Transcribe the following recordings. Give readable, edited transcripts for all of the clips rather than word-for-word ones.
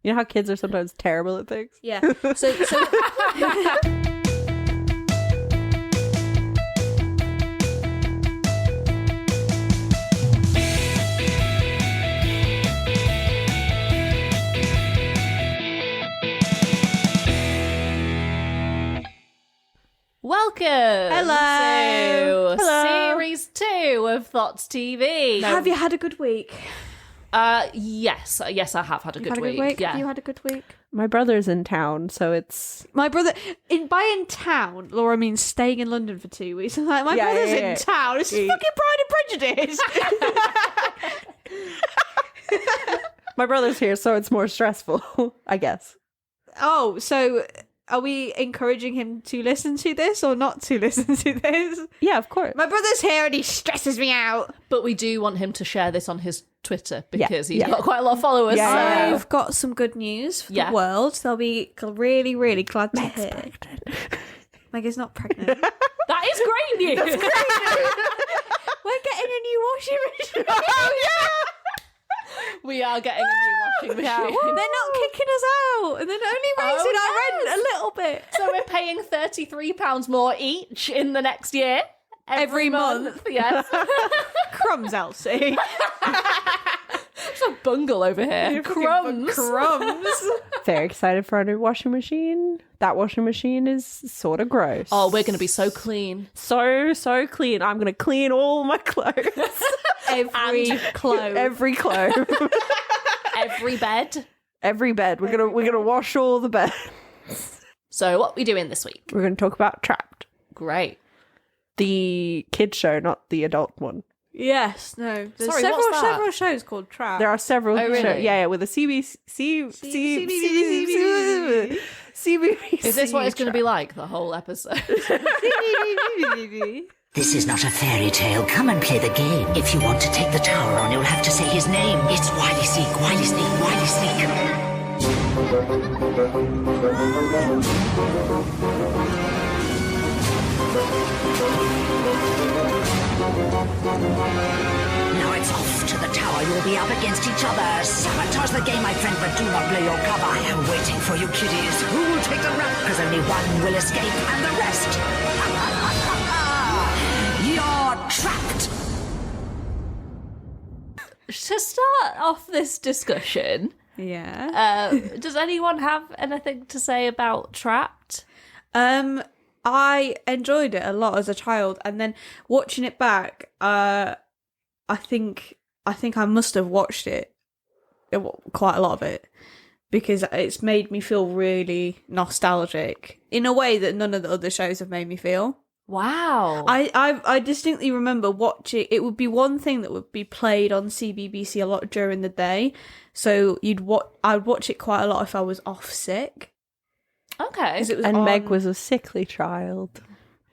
You know how kids are sometimes terrible at things? Yeah. So Welcome Hello. to Series 2 of Thoughts TV. have you had a good week? Yes, I have had a good week. Yeah. Have you had a good week? My brother's in town, so it's... My brother, in town, Laura means staying in London for 2 weeks. I'm like, my Yeah, brother's yeah. in town. This is fucking Pride and Prejudice. My brother's here, so it's more stressful, I guess. Oh, so are we encouraging him to listen to this or not to listen to this? Yeah, of course. My brother's here and he stresses me out. But we do want him to share this on his Twitter because he's yeah. got quite a lot of followers. Yeah. I've got some good news for Yeah. the world. They'll be really, really glad to hear. Meg is not pregnant. That is great news. We're getting a new washing machine. Oh, yeah! We are getting a new washing machine. They're not kicking us out, and they're only raising our rent a little bit. So we're paying £33 more each in the next year. Every month. Yes. Crumbs, Elsie. It's a bungle over here. Crumbs. Crumbs. Very excited for our new washing machine. That washing machine is sort of gross. Oh, we're going to be so clean. So clean. I'm going to clean all my clothes. Every clothes. Every clothes. Every bed. Every bed. We're gonna wash all the beds. So what are we doing this week? We're gonna talk about Trapped. Great. The kid show, not the adult one. Yes, no. There's Sorry, what's that? several shows called Trap. There are several Oh, really? shows. Yeah, with a CBC. Is this what it's going to be like, the whole episode? This is not a fairy tale. Come and play the game. If you want to take the tower on, you'll have to say his name. It's Wiley Sneak, Wiley Sneak, Wiley Sneak. Now it's off to the tower. You'll be up against each other. Sabotage the game, my friend, but do not blow your cover. I am waiting for you, kiddies. Who will take the rap? Because only one will escape, and the rest... You're trapped. To start off this discussion, Yeah. does anyone have anything to say about Trapped? I enjoyed it a lot as a child, and then watching it back, I think I must have watched it, quite a lot of it, because it's made me feel really nostalgic in a way that none of the other shows have made me feel. Wow. I distinctly remember watching. It would be one thing that would be played on CBBC a lot during the day, so I'd watch it quite a lot if I was off sick. Okay. It was And on- Meg was a sickly child.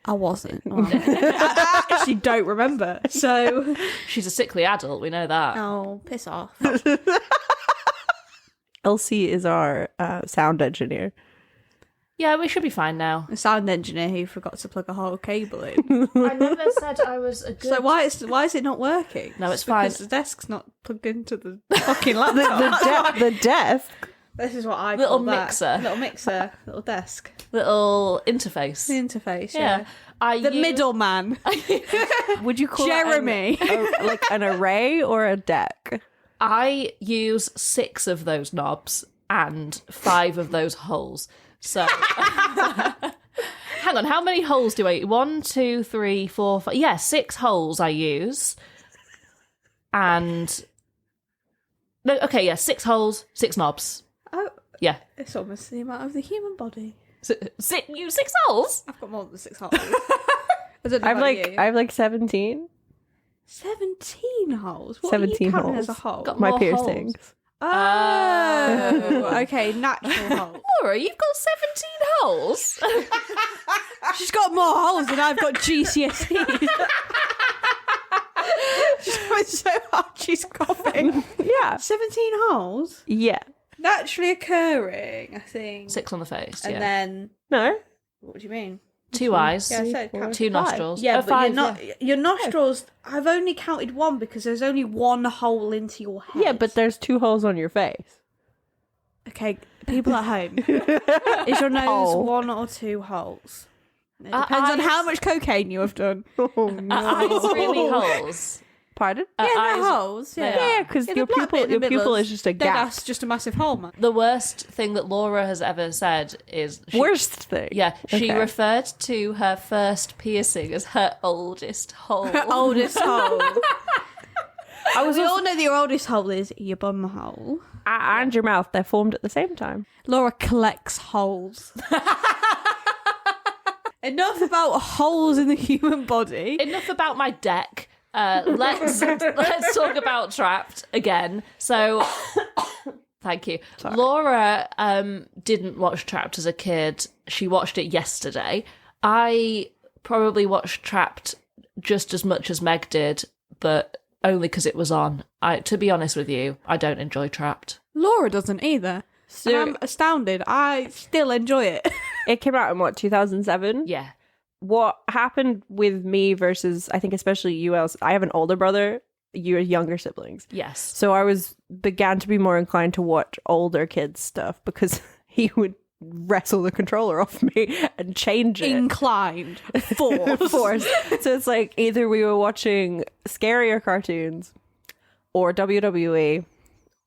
I wasn't. I actually don't remember. So, She's a sickly adult, we know that. oh, piss off. Elsie is our sound engineer. Yeah, we should be fine now. A sound engineer who forgot to plug a whole cable in. I never said I was a good... So why is it not working? No, it's because fine. the desk's not plugged into the fucking laptop. The desk. This is what I Little call that. mixer. Little mixer. Little desk. Little interface. The interface. Yeah. Yeah. The middleman. Would you call Jeremy. it like an array or a deck? I use 6 of those knobs and 5 of those holes. So, hang on, how many holes do I... 1, 2, 3, 4, 5... Yeah, 6 holes I use. And... No, okay, yeah, 6 holes, 6 knobs. Oh, Yeah. it's almost the amount of the human body. You 6 holes? I've got more than 6 holes. I don't know I have about you. I have like 17. 17 holes? What 17 are you counting holes. as a hole? Got My more piercings. Oh, okay, natural hole. Laura, you've got 17 holes? She's got more holes than I've got GCSEs. She's going so hard, she's coughing. Yeah. 17 holes? Yeah. Naturally occurring, I think. 6 on the face, And yeah. then, No. what do you mean? 2 eyes, Yeah, I said count 2 five. nostrils. Yeah, Oh, but 5, your nostrils, I've only counted 1 because there's only 1 hole into your head. Yeah, but there's 2 holes on your face. Okay. Okay, people at home. Is your nose Hole. 1 or 2 holes? It depends on how much cocaine you have done. Oh, no. Eyes really holes. Pardon? Yeah, they're eyes- holes. they Yeah, are. Yeah, because Yeah, your the black bit pupil, in the your middle pupil is just a gap. That's just a massive hole, man. The worst thing that Laura has ever said is Worst thing. Yeah, she Okay. referred to her first piercing as her oldest hole. Oldest hole. We all know that your oldest hole is your bum hole. And your mouth, they're formed at the same time. Laura collects holes. Enough about holes in the human body. Enough about my deck. Let's talk about Trapped again. So, thank you. Sorry. Laura didn't watch Trapped as a kid. She watched it yesterday. I probably watched Trapped just as much as Meg did, but only because it was on. To be honest with you, I don't enjoy Trapped. Laura doesn't either. So- And I'm astounded. I still enjoy it. It came out in what, 2007? Yeah. What happened with me versus, I think especially you, I have an older brother, you're younger siblings. Yes. So I began to be more inclined to watch older kids stuff because he would wrestle the controller off me and change it. Inclined. Force. So it's like either we were watching scarier cartoons or WWE,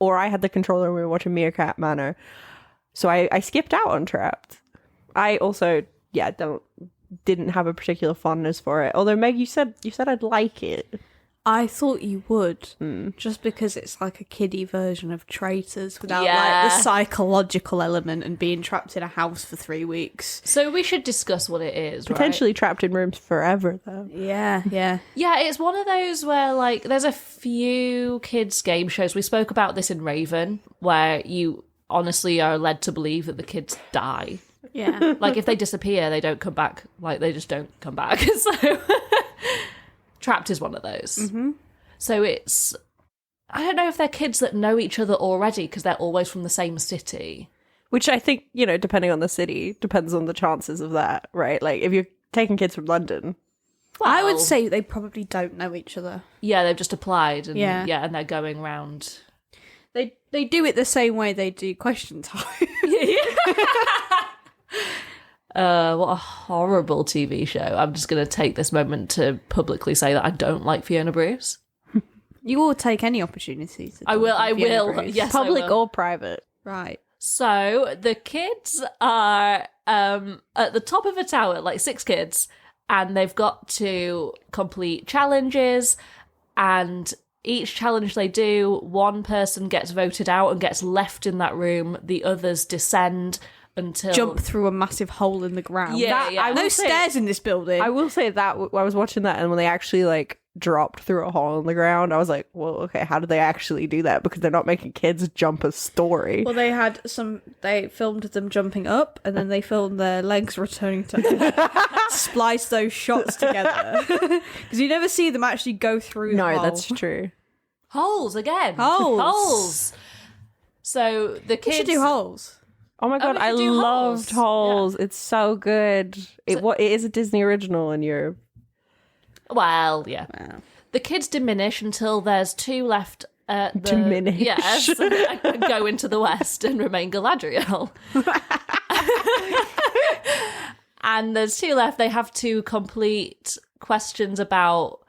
or I had the controller and we were watching Meerkat Manor. So I skipped out on Trapped. I also, didn't have a particular fondness for it. Although Meg, you said I'd like it. I thought you would, just because it's like a kiddie version of Traitors without Yeah. like the psychological element and being trapped in a house for 3 weeks. So we should discuss what it is, right? Potentially trapped in rooms forever, though. Yeah. Yeah, it's one of those where, like, there's a few kids' game shows. We spoke about this in Raven, where you honestly are led to believe that the kids die. Yeah. Like, if they disappear, they don't come back. Like, they just don't come back. So, Trapped is one of those. Mm-hmm. So it's... I don't know if they're kids that know each other already because they're always from the same city. Which I think, depending on the city, depends on the chances of that, right? Like, if you're taking kids from London... I would Well, say they probably don't know each other. Yeah, they've just applied. And, Yeah. and they're going round... They do it the same way they do Question Time. What a horrible TV show. I'm just going to take this moment to publicly say that I don't like Fiona Bruce. You will take any opportunity to I will, talk to Fiona Bruce. yes, I Public will. or private. Right. So the kids are at the top of a tower, like 6 kids, and they've got to complete challenges, and each challenge they do, one person gets voted out and gets left in that room, the others descend until... Jump through a massive hole in the ground. Yeah, yeah. I No will say- stairs in this building. I will say that I was watching that, and when they actually like dropped through a hole in the ground, I was like, "Well, okay, how did they actually do that?" Because they're not making kids jump a story. Well, they filmed them jumping up, and then they filmed their legs returning to splice those shots together. Because you never see them actually go through the No, hole. that's true. Holes again. Holes. So the You kids... should do holes. Oh my god, we I should do loved Holes. Holes. It's so good. It is a Disney original, and you're Well, yeah. The kids diminish until there's 2 left at the... Diminish. Yes, and go into the west and remain Galadriel. And there's 2 left. They have to complete questions about...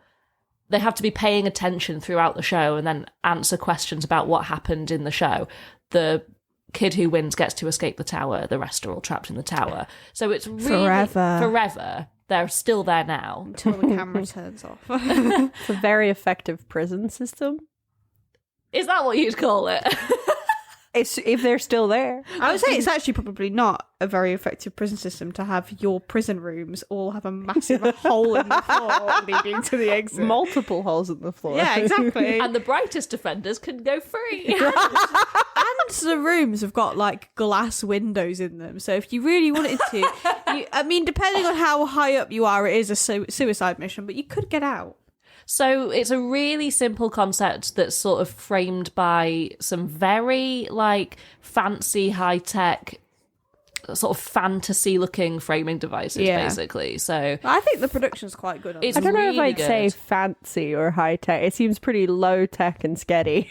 They have to be paying attention throughout the show and then answer questions about what happened in the show. The kid who wins gets to escape the tower. The rest are all trapped in the tower. So it's really... Forever. They're still there now. Until the camera turns off. it's a very effective prison system. Is that what you'd call it? It's if they're still there. I would say it's actually probably not a very effective prison system to have your prison rooms all have a massive hole in the floor leading to the exit. Multiple holes in the floor. Yeah, exactly. And the brightest offenders can go free. And the rooms have got like glass windows in them, so if you really wanted to, depending on how high up you are, it is a suicide mission, but you could get out. So it's a really simple concept that's sort of framed by some very like fancy high-tech sort of fantasy-looking framing devices, basically. So I think the production's quite good on It's it. I don't know if really I'd say good. fancy or high tech. It seems pretty low tech and sketty.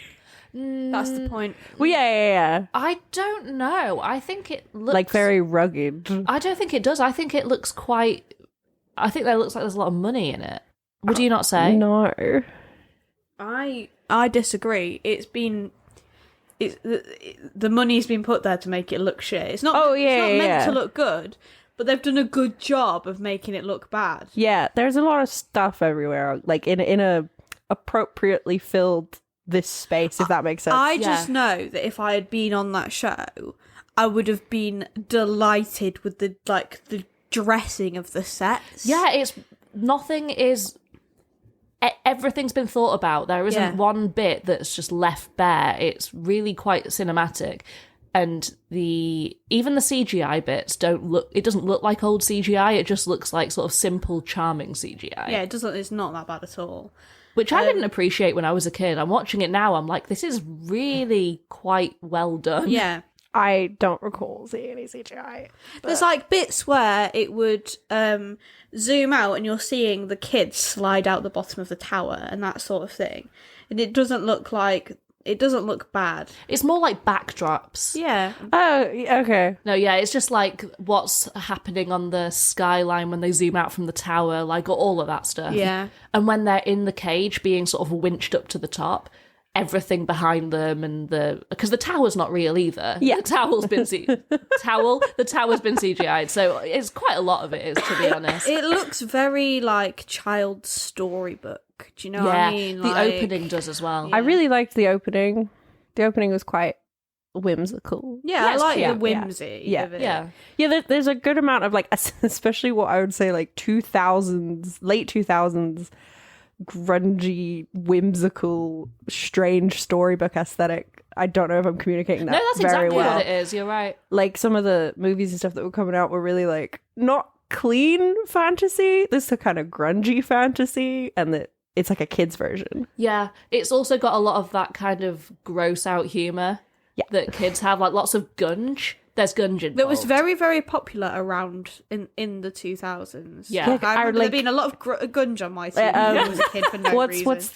That's the point. Well, yeah. I don't know. I think it looks Like very rugged. I don't think it does. I think it looks quite. I think that looks like there's a lot of money in it. Would you not say? No. I disagree. The money's been put there to make it look shit. It's not. Oh, it's yeah, not yeah, meant yeah. to look good, but they've done a good job of making it look bad. Yeah, there's a lot of stuff everywhere, like in a appropriately filled this space, if that makes sense. I just know that if I had been on that show, I would have been delighted with the dressing of the sets. Yeah, everything's been thought about. There isn't one bit that's just left bare. It's really quite cinematic. And even the CGI bits it doesn't look like old CGI, it just looks like sort of simple, charming CGI. Yeah, it's not that bad at all. Which I didn't appreciate when I was a kid. I'm watching it now, I'm like, this is really quite well done. Yeah. I don't recall seeing any CGI. There's like bits where it would zoom out and you're seeing the kids slide out the bottom of the tower and that sort of thing. And it doesn't look bad. It's more like backdrops. Yeah. Oh, okay. No, yeah, it's just like what's happening on the skyline when they zoom out from the tower, like all of that stuff. Yeah. And when they're in the cage being sort of winched up to the top, everything behind them and because the tower's not real either. Yeah. The tower's been CGI'd, so it's quite a lot of it is, to be honest. It looks very like child's storybook. Do you know what I mean? The opening does as well. I really liked the opening. The opening was quite whimsical. Yeah, I it's like cute. the whimsy Yeah. of it. Yeah. Yeah, there's a good amount of like, especially what I would say like 2000s, late 2000s, grungy, whimsical, strange storybook aesthetic. I don't know if I'm communicating that No, that's very exactly well. what it is. You're right. Like some of the movies and stuff that were coming out were really like not clean fantasy. This is a kind of grungy fantasy, and that it's like a kid's version. Yeah, it's also got a lot of that kind of gross out humour that kids have, like lots of gunge. There's gunge involved. That was very, very popular around in the 2000s. Yeah. Like, I remember like- there being a lot of gunge on my TV when I was a kid for no reason. What's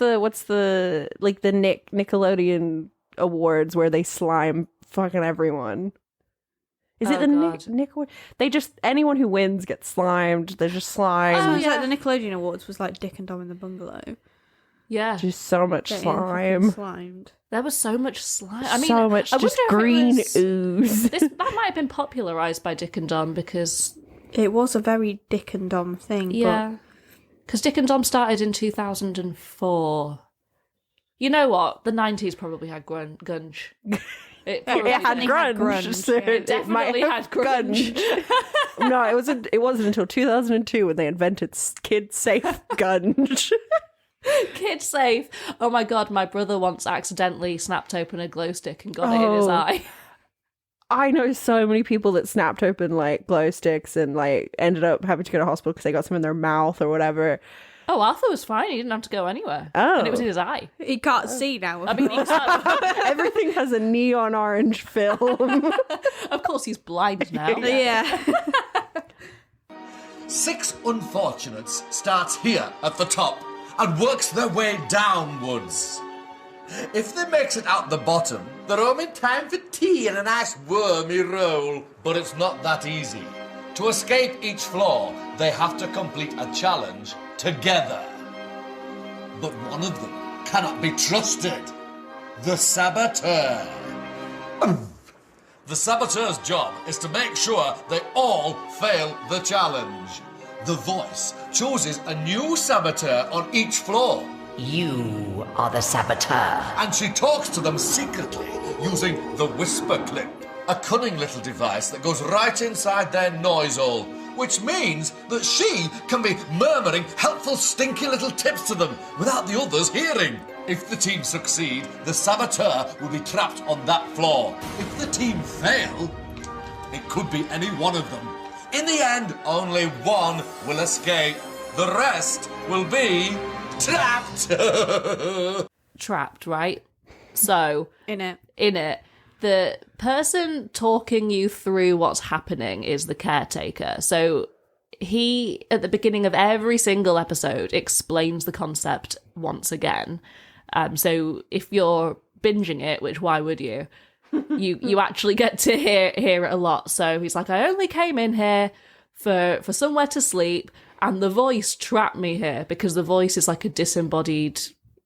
the like the Nickelodeon awards where they slime fucking everyone? Is it Oh, the God. Nick? They just anyone who wins gets slimed. They're just slimed. Sounds like the Nickelodeon Awards was like Dick and Dom in the Bungalow. Yeah, Just so much Getting slime. fucking slimed. there was so much slime. I mean, so much I just wonder if it green was- ooze. that might have been popularised by Dick and Dom because It was a very Dick and Dom thing. because Dick and Dom started in 2004. You know what? The 90s probably had gunge. It probably It had did. grunge. So yeah. it might Definitely have had grunge. No, it wasn't. It wasn't until 2002 when they invented kid-safe gunge. Kid safe. Oh my god, my brother once accidentally snapped open a glow stick and got it in his Oh. eye. I know so many people that snapped open like glow sticks and like ended up having to go to hospital because they got some in their mouth or whatever. Oh, Arthur was fine. He didn't have to go anywhere. Oh. And it was in his eye. He can't see now. I mean, he can't- Everything has a neon orange film. of course he's blind now. yeah. 6 Unfortunates starts here at the top and works their way downwards. If they makes it out the bottom, they're home in time for tea and a nice wormy roll. But it's not that easy. To escape each floor, they have to complete a challenge together. But one of them cannot be trusted. The saboteur. The saboteur's job is to make sure they all fail the challenge. The voice chooses a new saboteur on each floor, You are the saboteur. and she talks to them secretly using the whisper clip, a cunning little device that goes right inside their noise hole, which means that she can be murmuring helpful stinky little tips to them without the others hearing. If the team succeed, the saboteur will be trapped on that floor. If the team fail, it could be any one of them. In the end, only one will escape. The rest will be trapped. Trapped, right? So, In it. the person talking you through what's happening is the caretaker. So he, at the beginning of every single episode, explains the concept once again. So if you're binging it, which why would you? You actually get to hear it a lot. So he's like, I only came in here for somewhere to sleep, and the voice trapped me here because the voice is like a disembodied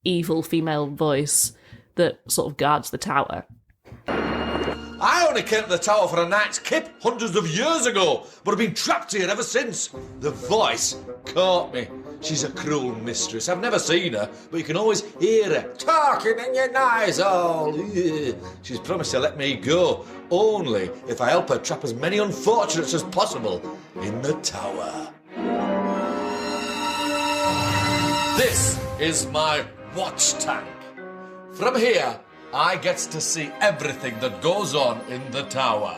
evil female voice that sort of guards the tower. I only came to the tower for a night's kip hundreds of years ago, but I've been trapped here ever since. The voice caught me. She's a cruel mistress. I've never seen her, but you can always hear her talking in your nozzle. She's promised to let me go, only if I help her trap as many unfortunates as possible in the tower. This is my watch tank. From here, I get to see everything that goes on in the tower.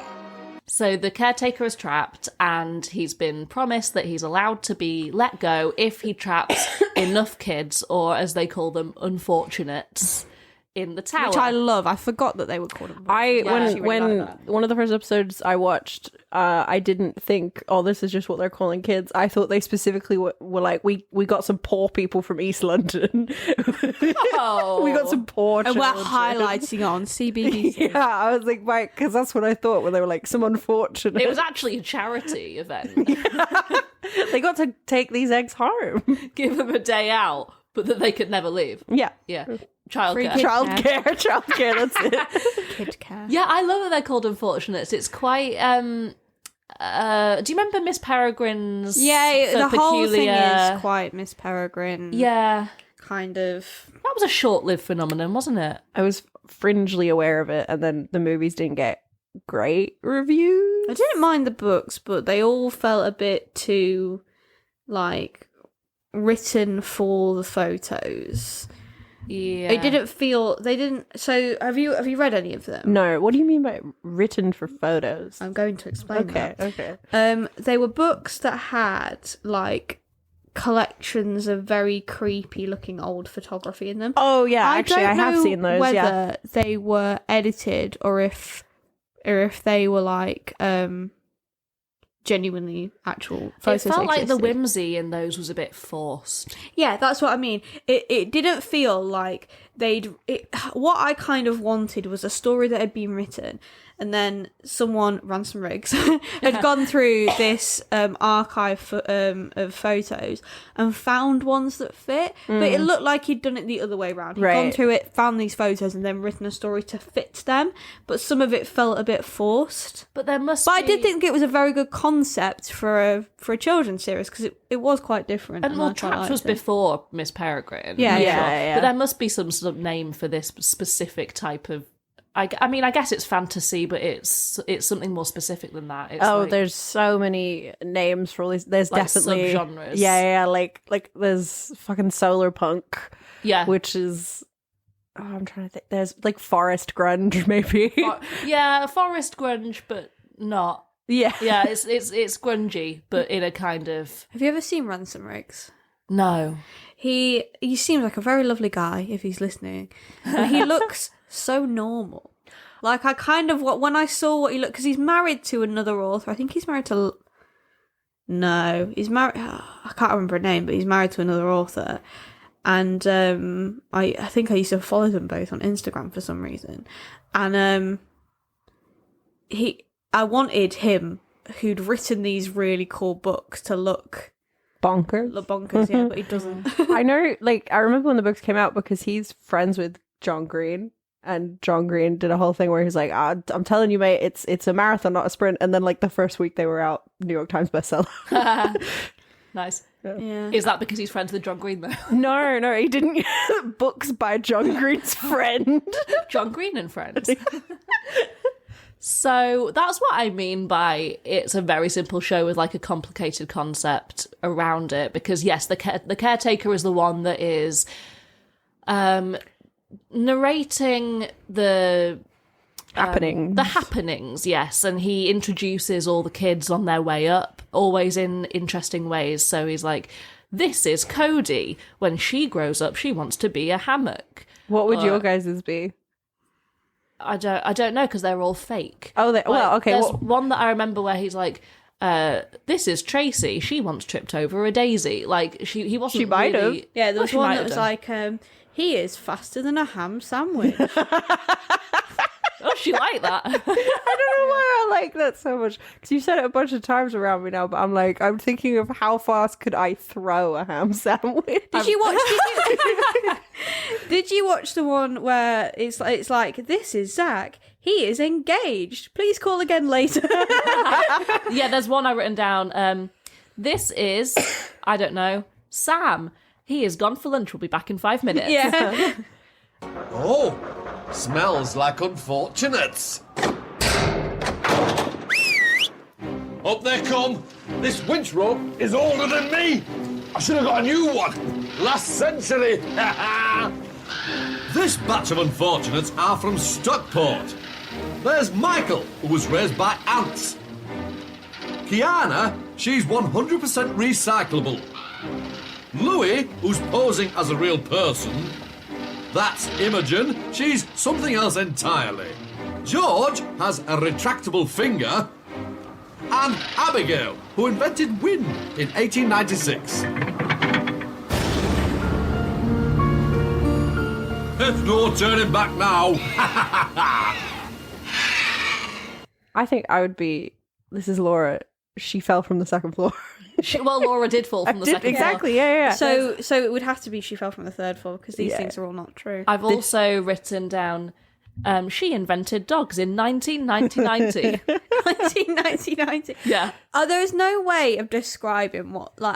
So the caretaker is trapped, and he's been promised that he's allowed to be let go if he traps enough kids, or as they call them, unfortunates, in the tower. Which I love. I forgot that they were called them. When one of the first episodes I watched, I didn't think, oh, this is just what they're calling kids. I thought they specifically were like, we got some poor people from East London. Oh. We got some poor And children. we're highlighting on CBBC. Yeah, I was like, right, because that's what I thought when they were like, some unfortunate. It was actually a charity event. They got to take these eggs home. Give them a day out, but that they could never leave. Yeah. Yeah. Free Childcare. kid- Childcare, that's it. Kid care. Yeah, I love that they're called unfortunates. It's quite do you remember Miss Peregrine's Yeah, the whole thing peculiar- is quite Miss Peregrine. Yeah. Kind of. That was a short-lived phenomenon, wasn't it? I was fringely aware of it, and then the movies didn't get great reviews. I didn't mind the books, but they all felt a bit too, like, written for the photos. Yeah. They didn't. So have you read any of them? No, what do you mean by written for photos? I'm going to explain that. Okay. They were books that had like collections of very creepy looking old photography in them. Oh yeah, actually, I have seen those. Whether Yeah. they were edited or if they were like genuinely actual photos. It felt like the existed. whimsy in those was a bit forced. Yeah, that's what I mean. It didn't feel like what I kind of wanted was a story that had been written, and then someone, Ransom Riggs, had gone through this archive of photos and found ones that fit. But it looked like he'd done it the other way around. He'd gone Right. through it, found these photos, and then written a story to fit them. But some of it felt a bit forced. But there must But be... I did think it was a very good concept for a children's series because it was quite different. And I well, quite Trapped liked was it. before Miss Peregrine. Yeah, I'm yeah, sure. yeah. But there must be some sort of name for this specific type of... I mean, I guess it's fantasy, but it's something more specific than that. It's like, There's so many names for all these. There's Like definitely subgenres. Yeah, like there's fucking solar punk, yeah, which is. Oh, I'm trying to think. There's like forest grunge, maybe. yeah, forest grunge, but not. Yeah. Yeah, it's grungy, but in a kind of Have you ever seen Ransom Riggs? no. He seems like a very lovely guy if he's listening. But he looks so normal. Like I kind of when I saw what he looked, because he's married to another author. I think he's married to. No, he's married. I can't remember her name, but he's married to another author. And I think I used to follow them both on Instagram for some reason. And I wanted him, who'd written these really cool books, to look Bonkers. bonkers, yeah, but he doesn't. I know, like, I remember when the books came out because he's friends with John Green, and John Green did a whole thing where he's like, I'm telling you, mate, it's a marathon, not a sprint. And then, like, the first week they were out, New York Times bestseller. Nice. Yeah. Is that because he's friends with John Green, though? No, he didn't. Books by John Green's friend. John Green and Friends. So that's what I mean by it's a very simple show with like a complicated concept around it. Because yes, the caretaker is the one that is narrating the Happenings. the happenings, yes, and he introduces all the kids on their way up, always in interesting ways. So he's like, "This is Cody. When she grows up, she wants to be a hammock." What would your guys's be? I don't know because they're all fake. Oh, well, okay. There's Well, one that I remember where he's like, "This is Tracy. She once tripped over a daisy." Like he wasn't. She might really... Yeah, there Well, was she one might that have was done. like, He is faster than a ham sandwich. Oh, she liked that. I don't know why I like that so much. Because you said it a bunch of times around me now, but I'm thinking of how fast could I throw a ham sandwich? Did you watch? Did you watch the one where it's like this is Zach? He is engaged. Please call again later. Yeah, there's one I've written down. This is, I don't know, Sam. He is gone for lunch. We'll be back in 5 minutes. Yeah. Oh, smells like unfortunates. Up they come. This winch rope is older than me. I should have got a new one. Last century. This batch of unfortunates are from Stockport. There's Michael, who was raised by ants. Kiana, she's 100% recyclable. Louis, who's posing as a real person. That's Imogen. She's something else entirely. George has a retractable finger. And Abigail, who invented wind in 1896. There's no turning back now. I think I would be. This is Laura. She fell from the second floor. Well, Laura did fall from the second floor. Exactly, yeah. So it would have to be she fell from the third floor because these things are all not true. I've also written down, she invented dogs in 1990. 1990. Yeah. There is no way of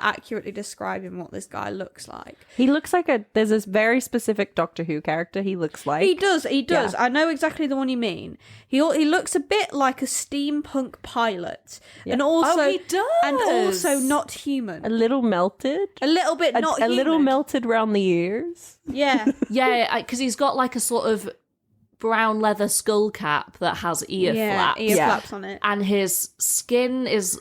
accurately describing what this guy looks like. He looks like there's this very specific Doctor Who character he looks like. He does. Yeah. I know exactly the one you mean. He looks a bit like a steampunk pilot, and also Oh, he does. and also not human. A little melted. A little bit not a human. little melted round the ears. Yeah. Yeah, because he's got like a sort of brown leather skull cap that has ear flaps. Ear flaps on it. And his skin is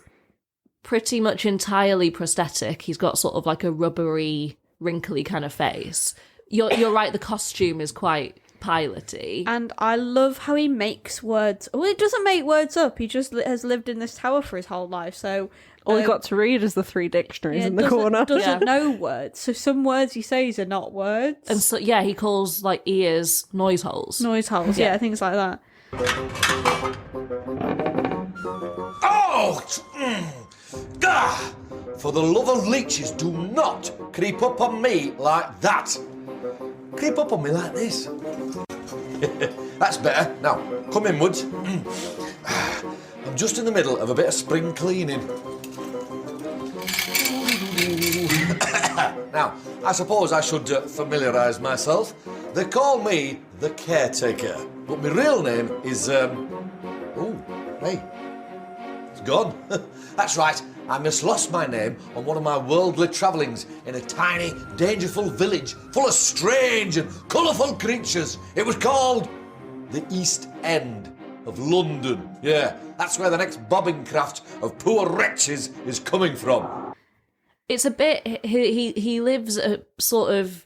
pretty much entirely prosthetic. He's got sort of like a rubbery, wrinkly kind of face. You're right, the costume is quite piloty. And I love how he makes words. Well, he doesn't make words up. He just has lived in this tower for his whole life. So All he got to read is the 3 dictionaries in the doesn't- corner. Doesn't know words. So some words he says are not words. And so, yeah, he calls like ears noise holes. Noise holes. Yeah, things like that. Oh! Gah! For the love of leeches, do not creep up on me like that. Creep up on me like this. That's better. Now, come inwards. I'm just in the middle of a bit of spring cleaning. Now, I suppose I should familiarise myself. They call me the caretaker, but my real name is, hey, it's gone. That's right, I mislost my name on one of my worldly travellings in a tiny, dangerful village full of strange and colourful creatures. It was called the East End of London. Yeah, that's where the next bobbing craft of poor wretches is coming from. It's a bit, he lives a sort of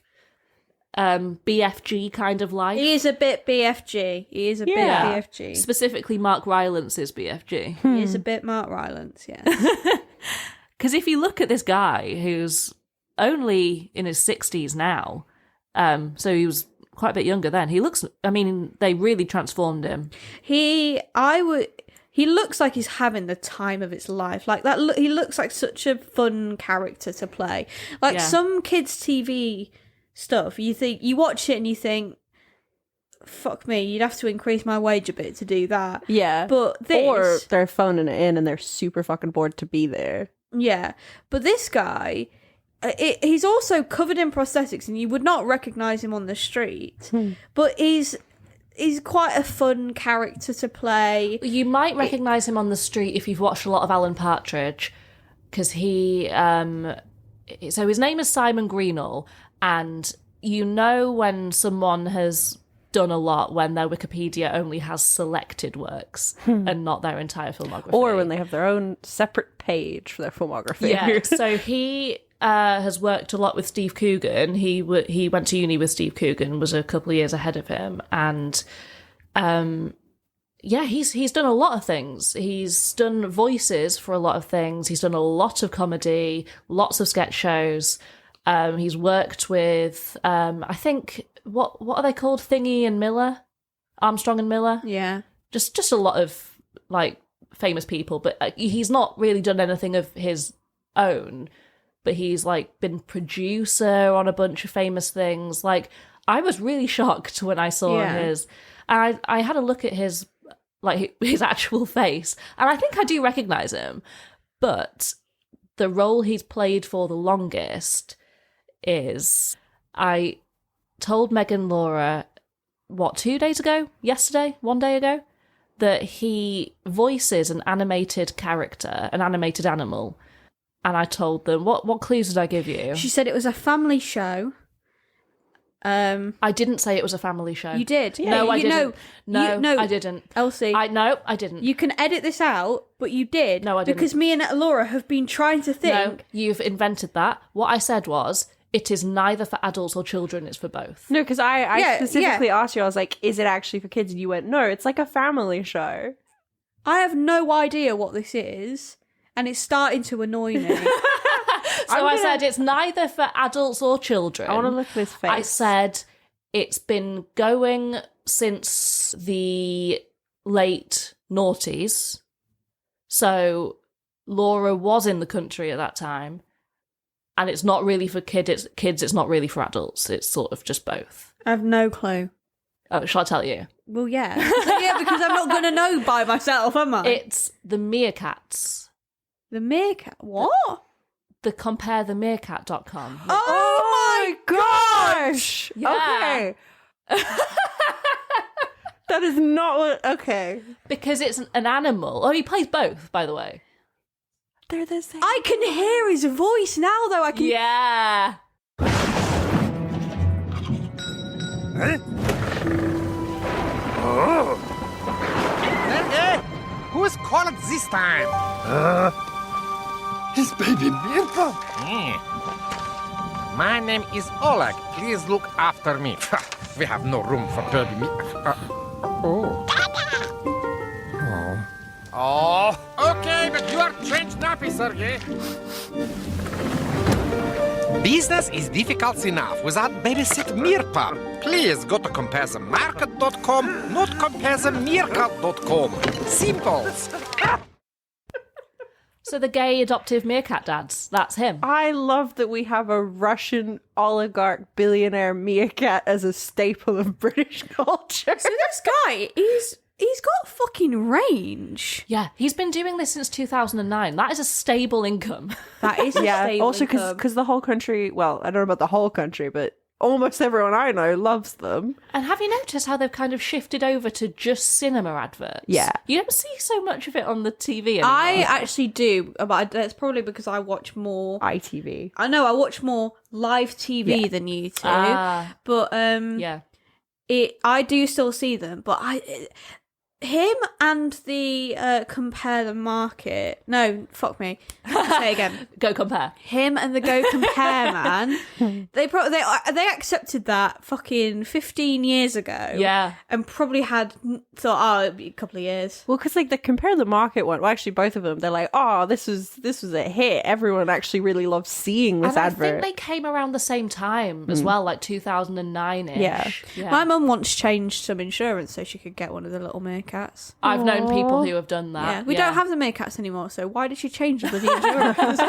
BFG kind of life. He is a bit BFG. He is a bit BFG. Specifically Mark Rylance's BFG. He is a bit Mark Rylance, yeah. Because if you look at this guy who's only in his 60s now, so he was quite a bit younger then, he looks, I mean, they really transformed him. He looks like he's having the time of his life. Like that. He looks like such a fun character to play. Like some kids' TV stuff, you watch it and you think, "Fuck me, you'd have to increase my wage a bit to do that." Yeah. But this, Or they're phoning it in and they're super fucking bored to be there. yeah. But this guy, he's also covered in prosthetics, and you would not recognise him on the street. But he's quite a fun character to play. You might recognise him on the street if you've watched a lot of Alan Partridge, because he, so his name is Simon Greenall, and you know when someone has done a lot when their Wikipedia only has selected works and not their entire filmography. Or when they have their own separate page for their filmography. Yeah, so he has worked a lot with Steve Coogan. He went to uni with Steve Coogan, was a couple of years ahead of him, and he's done a lot of things. He's done voices for a lot of things. He's done a lot of comedy, lots of sketch shows. He's worked with, I think, what are they called? Thingy and Miller? Armstrong and Miller? Yeah. Just a lot of, like, famous people. But he's not really done anything of his own. But he's, like, been producer on a bunch of famous things. Like, I was really shocked when I saw his... And I had a look at his, like, his actual face. And I think I do recognise him. But the role he's played for the longest is... I told Megan Laura, 2 days ago? Yesterday? 1 day ago? That he voices an animated character, an animated animal. And I told them, what clues did I give you? She said it was a family show. I didn't say it was a family show. You did. Yeah, No, I didn't. No, No, I didn't. Elsie. No, I didn't. You can edit this out, but you did. No, I didn't. Because me and Laura have been trying to think. No, you've invented that. What I said was, it is neither for adults or children, it's for both. No, because I specifically asked you, I was like, is it actually for kids? And you went, no, it's like a family show. I have no idea what this is, and it's starting to annoy me. So I said, it's neither for adults or children. I want to look at his face. I said, it's been going since the late noughties. So Laura was in the country at that time. And it's not really for kids, it's not really for adults. It's sort of just both. I have no clue. Oh, shall I tell you? Well, yeah. Yeah, because I'm not going to know by myself, am I? It's the Meerkats. The meerkat. What? The comparethemeerkat.com. Oh my gosh! Yeah. Okay. That is not what... Okay. Because it's an animal. Oh, he plays both, by the way. They're the same. I can hear his voice now, though. I can. Yeah. Huh? Oh. Hey, who's calling this time? His baby Mirka. My name is Oleg. Please look after me. We have no room for baby Mirka. Oh, okay, but you are changed nappy, Sergey. Business is difficult enough without babysit Mirka. Please go to comparethemarket.com, not comparethemeerkat.com. Simple. So the gay adoptive meerkat dads, that's him. I love that we have a Russian oligarch billionaire meerkat as a staple of British culture. So this guy, he's got fucking range. Yeah, he's been doing this since 2009. That is a stable income. That is a stable also income. because the whole country, well, I don't know about the whole country, but almost everyone I know loves them. And have you noticed how they've kind of shifted over to just cinema adverts? Yeah. You don't see so much of it on the TV anymore. I actually do, but that's probably because I watch more... ITV. I know, I watch more live TV than you two. But yeah. I do still see them, but him and the Compare the Market. No, fuck me. Say it again. Go compare. Him and the Go Compare man. They accepted that fucking 15 years ago. Yeah. And probably thought, it'd be a couple of years. Well, because like the Compare the Market one, well, actually both of them, they're like, oh, this was a hit. Everyone actually really loves seeing this And advert. I think they came around the same time as well, like 2009-ish. Yeah. My mum once changed some insurance so she could get one of the little meerkats. I've known people who have done that. Yeah, we don't have the meerkats anymore, so why did she change the insurance?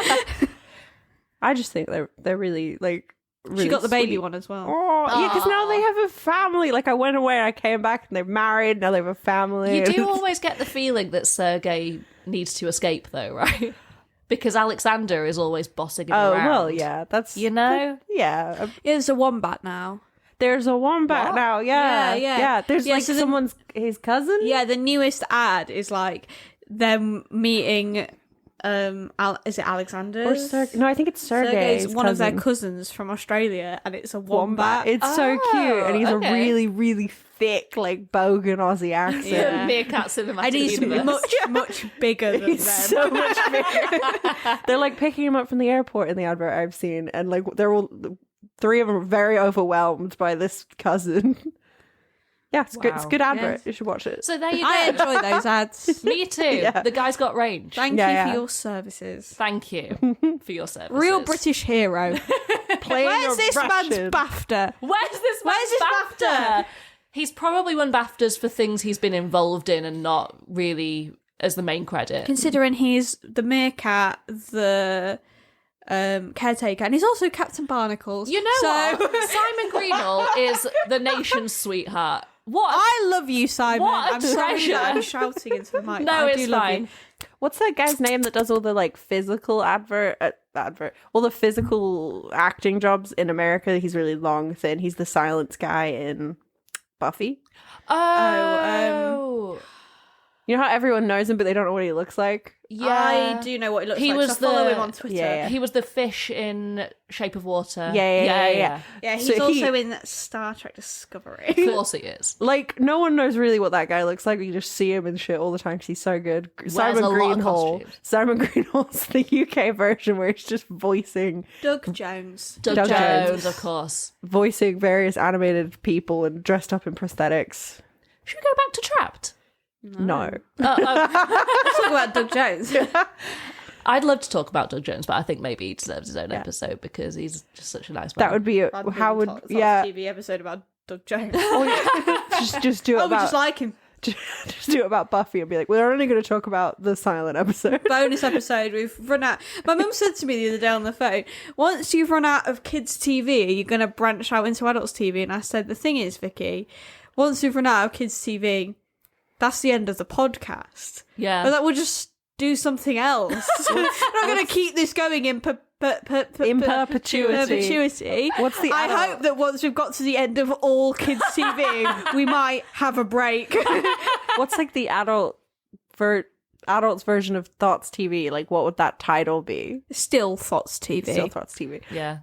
I just think they're really like. Really She got the baby sweet. one as well. Oh, yeah, because now they have a family. Like I went away, I came back, and they're married. Now they have a family. You do always get the feeling that Sergei needs to escape, though, right? Because Alexander is always bossing him around. Oh well, yeah, that's You know? yeah. Yeah, there's a wombat now. There's a wombat now. Yeah, Yeah. There's Yeah, like so someone's his cousin. Yeah, the newest ad is like them meeting. Is it Alexander? Or no, I think it's Sergei's one of their cousin. cousins from Australia, and it's a wombat. It's so cute, and he's okay. a really, really thick, like bogan Aussie accent. Yeah. Meerkat cinematic And he's universe. much bigger than them. He's so much bigger. They're like picking him up from the airport in the advert I've seen, and like they're all three of them are very overwhelmed by this cousin. Yeah, it's good. It's a good advert. Yes. You should watch it. So there you go. I enjoy those ads. Me too. The guy's got range. Thank Yeah, you yeah. for your services. Thank you for your services. Real British hero. Playing Where's a this Russian. man's BAFTA? Where's this BAFTA? BAFTA? He's probably won BAFTAs for things he's been involved in and not really as the main credit. Considering he's the meerkat, the caretaker, and he's also Captain Barnacles. You know what? Simon Greenall is the nation's sweetheart. What? I love you, Simon. What a I'm sorry treasure. that I'm shouting into the mic. No, I it's do love fine. you. What's that guy's name that does all the like physical all the physical acting jobs in America? He's really long, thin. He's the silence guy in Buffy. Oh, You know how everyone knows him, but they don't know what he looks like? yeah. I do know what he looks He like. was 'cause I follow the- him on Twitter. Yeah. He was the fish in Shape of Water. Yeah. Yeah, he's So also in Star Trek Discovery. Of course he is. Like, no one knows really what that guy looks like. You just see him in shit all the time because he's so good. Simon a lot of Greenhall. costumes. Simon Greenhall's the UK version where he's just voicing Doug Jones. Doug Doug Jones, Jones. of course. various animated people and dressed up in prosthetics. Should we go back to Trapped? No. Let's talk about Doug Jones. I'd love to talk about Doug Jones, but I think maybe he deserves his own episode because he's just such a nice man. That would be how would TV episode about Doug Jones. just do it Oh, we about just like him. just do it about Buffy and be like, we're only going to talk about the silent episode. Bonus episode. We've run out. My mum said to me the other day on the phone, once you've run out of kids' TV, are you going to branch out into adults' TV? And I said, the thing is, Vicky, once we've run out of kids' TV, that's the end of the podcast. Yeah. But that we'll just do something else. We're not going to keep this going in In perpetuity. What's the I adult- hope that once we've got to the end of all kids' TV, we might have a break. What's like the adults version of Thoughts TV? Like, what would that title be? Still Thoughts TV. Still Thoughts TV. Yeah.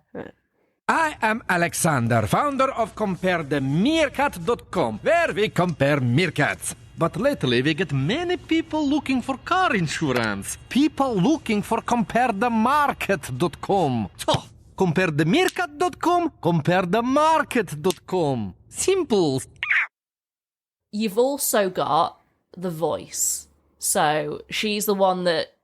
I am Alexander, founder of CompareTheMeerkat.com, where we compare meerkats. But lately we get many people looking for car insurance. People looking for CompareTheMarket.com. So, CompareTheMeerkat.com, CompareTheMarket.com. Simple. You've also got The Voice. So she's the one that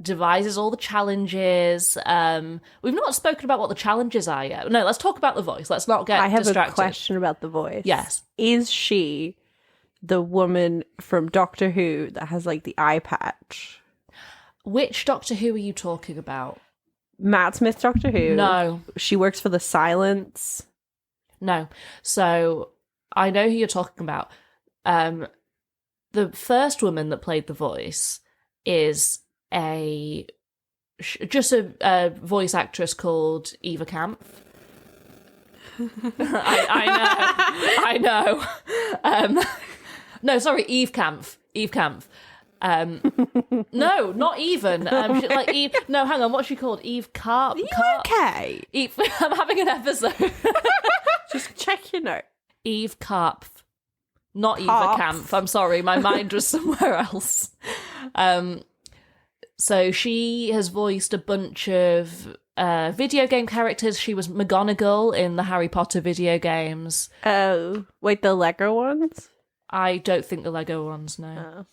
devises all the challenges. We've not spoken about what the challenges are yet. No, let's talk about The Voice. Let's not get I have distracted. a question about The Voice. Yes. Is she the woman from Doctor Who that has like the eye patch? Which Doctor Who are you talking about? Matt Smith Doctor Who? No. She works for the Silence. No. So I know who you're talking about. The first woman that played The Voice is just a voice actress called Eva Kampf. I know. No, sorry, Eve Kampf. Eve Kampf. No, not even. Like Eve. No, hang on. What's she called? Eve Karp. Okay. Eve. I'm having an episode. Just check your note. Eve Karpf. Not Eva Karpf. Kampf. I'm sorry, my mind was somewhere else. So she has voiced a bunch of video game characters. She was McGonagall in the Harry Potter video games. Oh, wait, the Lego ones? I don't think the Lego ones, no.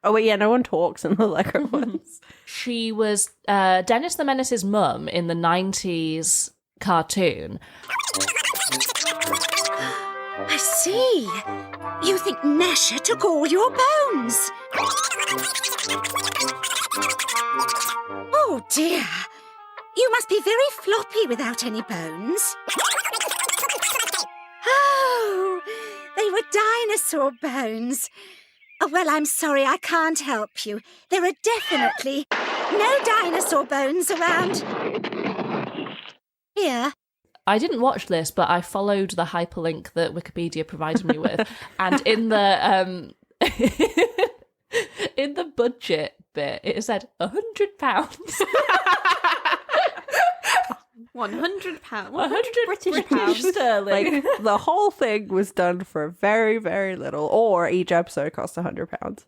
Oh, wait, yeah, no one talks in the Lego ones. She was Dennis the Menace's mum in the 90s cartoon. I see. You think Nesha took all your bones? Oh dear. You must be very floppy without any bones. Oh, they were dinosaur bones. Oh, well, I'm sorry, I can't help you. There are definitely no dinosaur bones around. Here. I didn't watch this, but I followed the hyperlink that Wikipedia provided me with, and in the in the budget bit, it said £100. £100. 100 British pounds. sterling. Like, the whole thing was done for very, very little, or each episode cost £100.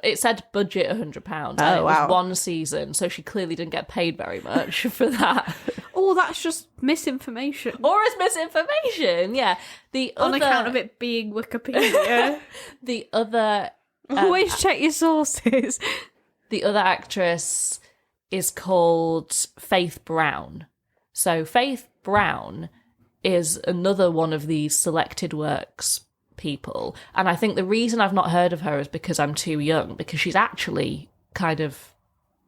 It said budget £100. Oh, and it was wow. one season, so she clearly didn't get paid very much for that. Oh, that's just misinformation. Or as misinformation, yeah. On account of it being Wikipedia. The other... Always check your sources. The other actress is called Faith Brown. So Faith Brown is another one of these selected works people. And I think the reason I've not heard of her is because I'm too young, because she's actually kind of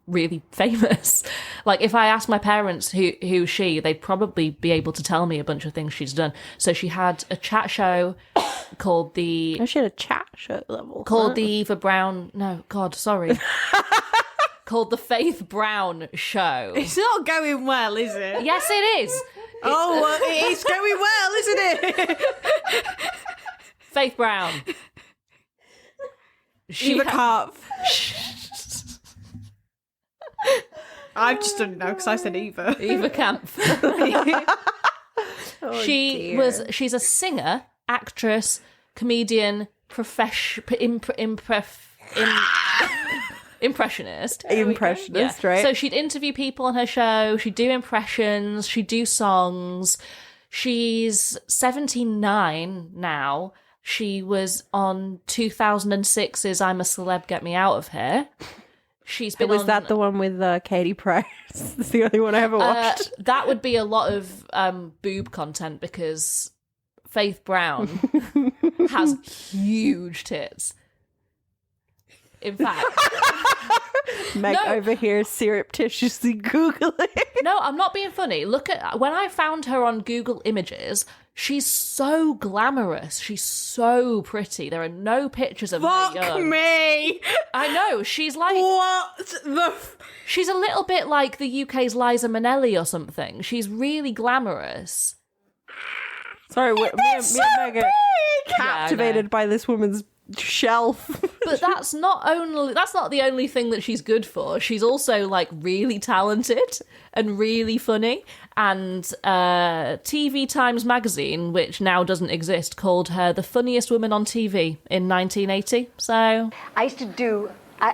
really famous. Like, if I asked my parents who's she, they'd probably be able to tell me a bunch of things she's done. So she had a chat show called the... Oh, she had a chat show level. Called the Eva Brown... No, God, sorry. Called the Faith Brown Show. It's not going well, is it? Yes, it is. It's going well, isn't it? Faith Brown. Eva Karp. I've just done it now because I said Eva. Eva Camp. She's a singer, actress, comedian, impressionist. Impressionist, Yeah. right? So she'd interview people on her show, she'd do impressions, she'd do songs. She's 79 now. She was on 2006's I'm a Celeb, Get Me Out of Here. She's been Was that the one with Katie Price? That's the only one I ever watched. That would be a lot of boob content because Faith Brown has huge tits. In fact... Meg over here surreptitiously Googling. No, I'm not being funny. Look at... When I found her on Google Images, she's so glamorous. She's so pretty. There are no pictures of her young. Fuck me! I know. She's like... What the... She's a little bit like the UK's Liza Minnelli or something. She's really glamorous. Sorry, me and Meg are captivated Yeah, by this woman's shelf. But that's not the only thing that she's good for. She's also like really talented and really funny. And TV Times magazine, which now doesn't exist, called her the funniest woman on TV in 1980. So I used to do, I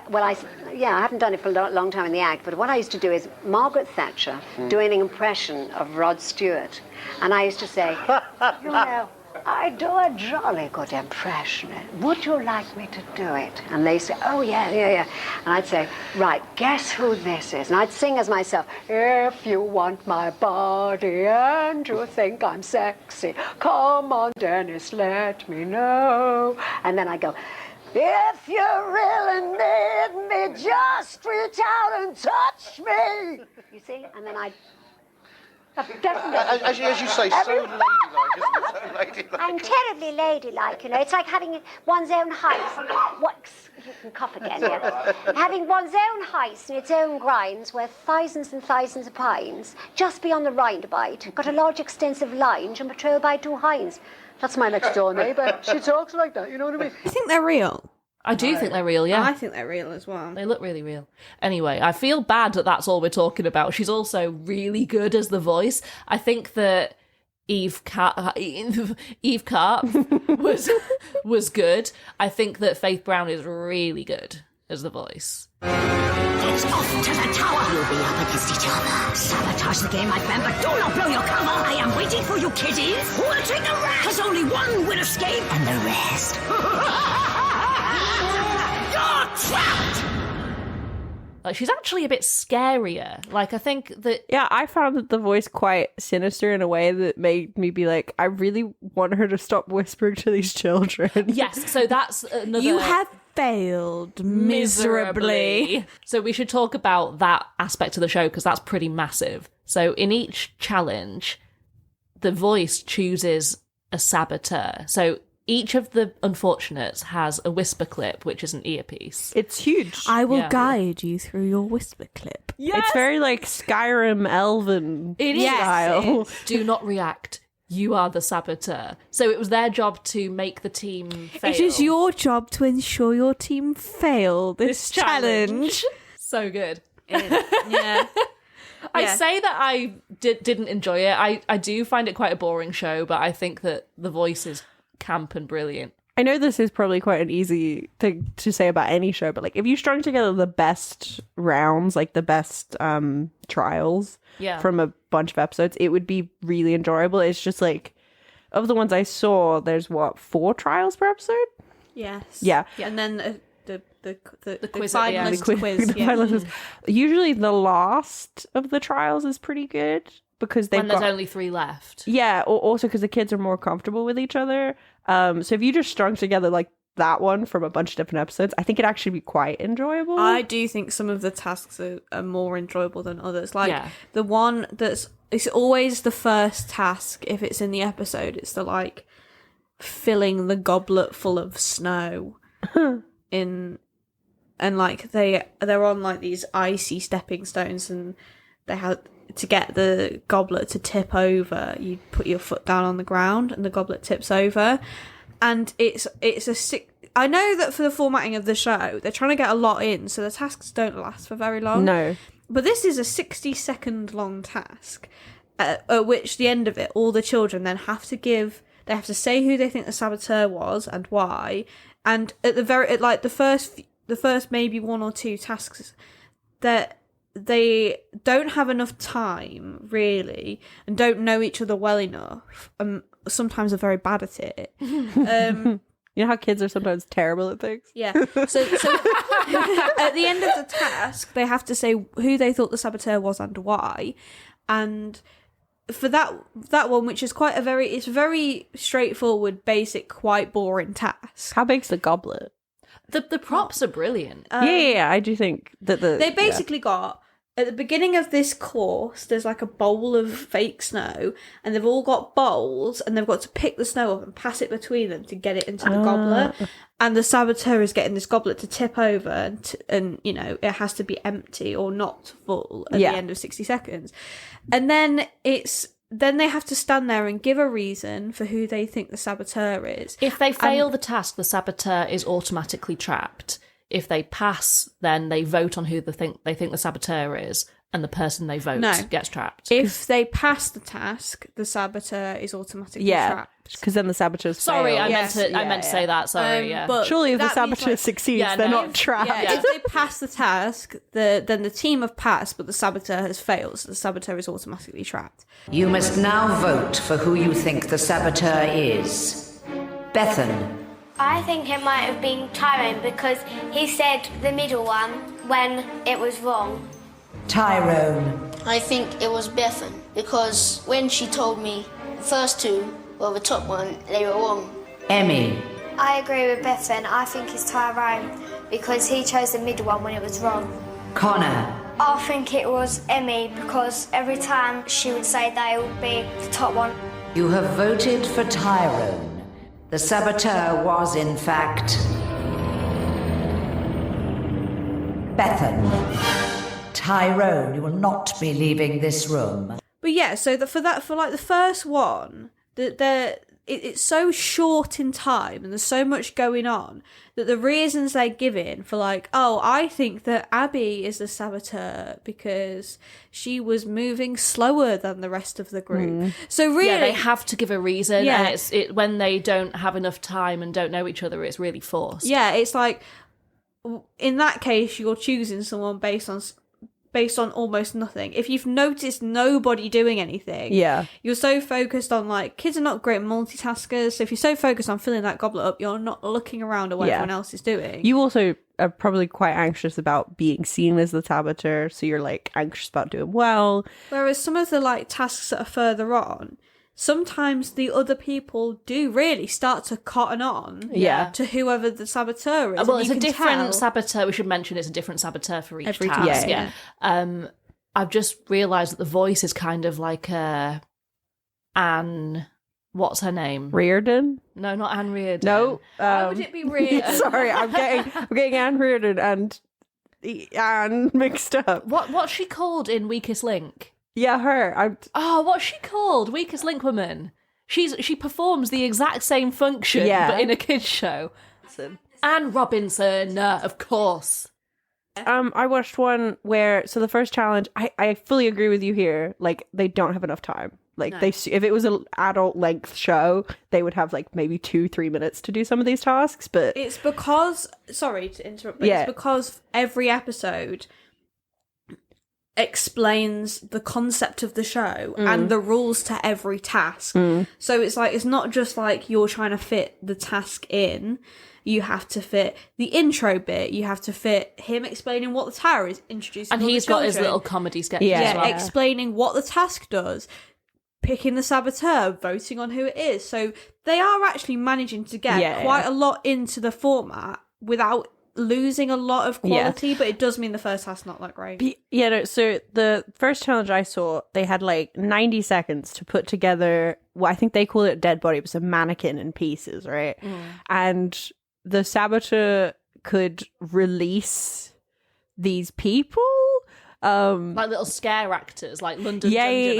haven't done it for a long time in the act, but what I used to do is Margaret Thatcher doing an impression of Rod Stewart. And I used to say, you know, I do a jolly good impression. Would you like me to do it? And they say, oh, yeah. And I'd say, right, guess who this is? And I'd sing as myself, if you want my body and you think I'm sexy, come on, Dennis, let me know. And then I go, if you really need me, just reach out and touch me. You see? And then I'd... As you say, so ladylike, isn't it? So ladylike. I'm terribly ladylike, you know. It's like having one's own house. You can cough again, yeah. Having one's own house and its own grinds worth thousands and thousands of pounds just beyond the roundabout. Got a large extensive lounge and patrolled by two hinds. That's my next door neighbour. She talks like that, you know what I mean? I think they're real. I do think they're real, yeah. I think they're real as well. They look really real. Anyway, I feel bad that that's all we're talking about. She's also really good as the voice. I think that Eve Karp was good. I think that Faith Brown is really good as the voice. It's off to the tower. You'll be up against each other. Sabotage the game, my friend, but do not blow your cover. I am waiting for you, kiddies. Who will take the rest? Because only one will escape, and the rest... You're trapped! Like, she's actually a bit scarier. Like, I think that... Yeah, I found the voice quite sinister in a way that made me be like, I really want her to stop whispering to these children. Yes, so that's another... You have failed miserably. So we should talk about that aspect of the show, because that's pretty massive. So in each challenge, the voice chooses a saboteur. So each of the unfortunates has a whisper clip, which is an earpiece. It's huge. I will Yeah. guide you through your whisper clip. It's very like Skyrim Elven style. Do not react. You are the saboteur. So it was their job to make the team fail. It is your job to ensure your team fail this challenge. So good. Yeah. I Yeah. say that I didn't enjoy it. I do find it quite a boring show, but I think that the voice is camp and brilliant. I know this is probably quite an easy thing to say about any show, but like if you strung together the best rounds, like the best trials from a bunch of episodes, it would be really enjoyable. It's just like of the ones I saw, there's 4 trials per episode? Yes. Yeah. And then the quiz at the end. finalist quiz. The finalist is- usually the last of the trials is pretty good because they've When there's got only 3 left. yeah, or also because the kids are more comfortable with each other. So if you just strung together like that one from a bunch of different episodes, I think it'd actually be quite enjoyable. I do think some of the tasks are more enjoyable than others. Like the one it's always the first task if it's in the episode. It's the like filling the goblet full of snow and like they're on like these icy stepping stones, and they have to get the goblet to tip over. You put your foot down on the ground, and the goblet tips over. And it's a sick. I know that for the formatting of the show, they're trying to get a lot in, so the tasks don't last for very long. No. But this is a 60-second long task, at which the end of it, all the children then have to say who they think the saboteur was and why. And at the first maybe 1 or 2 tasks, that they don't have enough time really, and don't know each other well enough. Sometimes are very bad at it. You know how kids are sometimes terrible at things? Yeah. So at the end of the task, they have to say who they thought the saboteur was and why. And for that one, which is it's very straightforward, basic, quite boring task. How big's the goblet? The props are brilliant. Yeah, I do think that they basically got at the beginning of this course, there's like a bowl of fake snow, and they've all got bowls, and they've got to pick the snow up and pass it between them to get it into the goblet. And the saboteur is getting this goblet to tip over, and you know it has to be empty or not full at the end of 60 seconds. And then they have to stand there and give a reason for who they think the saboteur is. If they fail the task, the saboteur is automatically trapped. If they pass, then they vote on who they think the saboteur is, and the person they vote gets trapped. If they pass the task, the saboteur is automatically trapped. Because then the saboteurs Sorry, fail. I meant to say that. Sorry, But surely if the that means, saboteur like- succeeds, they're not trapped. Yeah, if they pass the task, then the team have passed, but the saboteur has failed, so the saboteur is automatically trapped. You must now vote for who you think the saboteur is. Bethan. I think it might have been Tyrone because he said the middle one when it was wrong. Tyrone. I think it was Bethan because when she told me the first 2, well, the top one, they were wrong. Emmy. I agree with Bethan. I think it's Tyrone because he chose the middle one when it was wrong. Connor. I think it was Emmy because every time she would say they would be the top one. You have voted for Tyrone. The saboteur was, in fact, Bethan. Tyrone, you will not be leaving this room. But yeah, so for the first one, it's so short in time and there's so much going on that the reasons they're given for like, oh, I think that Abby is the saboteur because she was moving slower than the rest of the group. So really, they have to give a reason. Yeah. And when they don't have enough time and don't know each other, it's really forced. Yeah, it's like in that case, you're choosing someone based on almost nothing. If you've noticed nobody doing anything, you're so focused on like kids are not great multitaskers. So if you're so focused on filling that goblet up, you're not looking around at what everyone else is doing. You also are probably quite anxious about being seen as the saboteur, so you're like anxious about doing well. Whereas some of the like tasks that are further on, sometimes the other people do really start to cotton on to whoever the saboteur is. Well, and it's you a can different tell. saboteur. We should mention it's a different saboteur for each Every task. time, I've just realised that the voice is kind of like Anne. What's her name? Reardon? No, not Anne Reardon. No. Why would it be weird? Sorry, I'm getting Anne Reardon and Anne mixed up. What's she called in Weakest Link? Yeah, her. What's she called? Weakest Link woman. She performs the exact same function, but in a kids show. Anne Robinson, of course. I watched one where the first challenge. I fully agree with you here. Like they don't have enough time. Like if it was an adult length show, they would have like maybe 2-3 minutes to do some of these tasks. But it's because, sorry to interrupt, but it's because every episode explains the concept of the show and the rules to every task. So it's like, it's not just like you're trying to fit the task in. You have to fit the intro bit. You have to fit him explaining what the tower is, introducing, and all he's the got his children. little comedy sketches. Yeah, as well. explaining what the task does, picking the saboteur, voting on who it is. So they are actually managing to get quite a lot into the format without losing a lot of quality, but it does mean the first half's not that great. So the first challenge I saw, they had like 90 seconds to put together what I think they call it dead body. It was a mannequin in pieces, right? And the saboteur could release these people, like little scare actors, like London Dungeon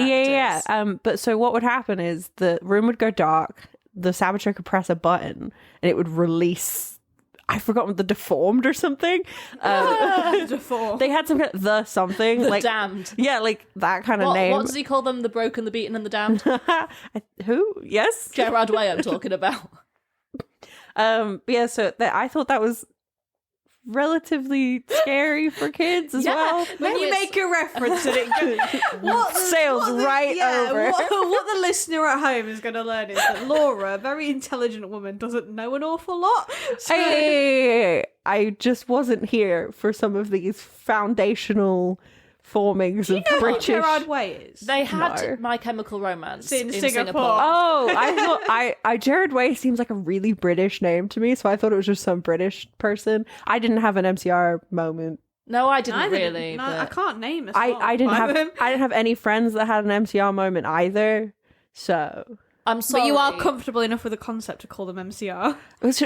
actors. But so what would happen is the room would go dark, the saboteur could press a button, and it would release, I forgot what, the deformed or something. Deformed. They had some kind of the something. The like damned. Yeah, like that kind of name. What does he call them? The broken, the beaten, and the damned? Who? Yes? Gerard Way I'm talking about. So I thought that was relatively scary for kids as well. When you make a reference and it goes, sails right over. What the listener at home is going to learn is that Laura, a very intelligent woman, doesn't know an awful lot. So... Hey, I just wasn't here for some of these foundational formings of British. Gerard Way is? They had My Chemical Romance in Singapore. Oh, I thought I Gerard Way seems like a really British name to me, so I thought it was just some British person. I didn't have an MCR moment. No, I didn't really. No, but... I can't name a song. I didn't have any friends that had an MCR moment either. So I'm sorry. But you are comfortable enough with the concept to call them MCR.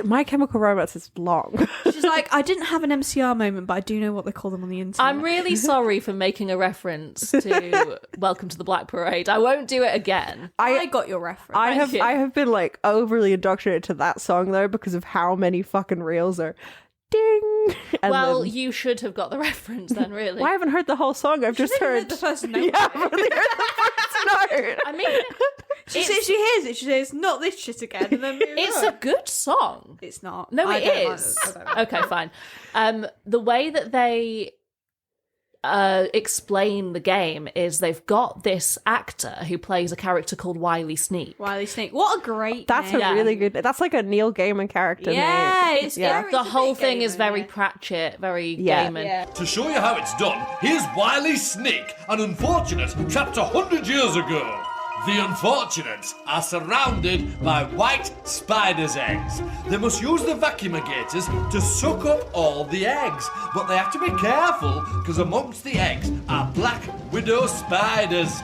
My Chemical Romance is long. She's like, I didn't have an MCR moment, but I do know what they call them on the internet. I'm really sorry for making a reference to Welcome to the Black Parade. I won't do it again. I got your reference. I have been like overly indoctrinated to that song though because of how many fucking reels are ding. And well, then... you should have got the reference then, really. Well, I haven't heard the whole song. I've just heard the first note. Yeah, I've only heard the first note. I mean, she hears it. She says, "Not this shit again." And then it's a good song. It's not. No, it is. Okay, fine. The way that they explain the game is they've got this actor who plays a character called Wiley Sneak. Wiley Sneak. What a great That's name. a really good. That's like a Neil Gaiman character. Yeah, name. it's the whole thing is very Pratchett, very Gaiman. Yeah. To show you how it's done, here's Wiley Sneak, an unfortunate trapped 100 years ago. The unfortunates are surrounded by white spiders' eggs. They must use the vacuumigators to suck up all the eggs, but they have to be careful because amongst the eggs are black widow spiders.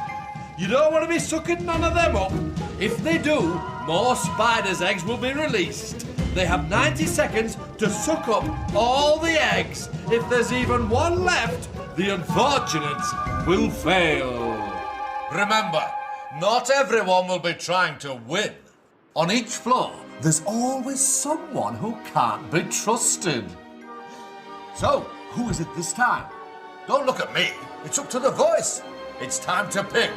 You don't want to be sucking none of them up. If they do, more spiders' eggs will be released. They have 90 seconds to suck up all the eggs. If there's even one left, the unfortunates will fail. Remember, not everyone will be trying to win. On each floor, there's always someone who can't be trusted. So, who is it this time? Don't look at me. It's up to the voice. It's time to pick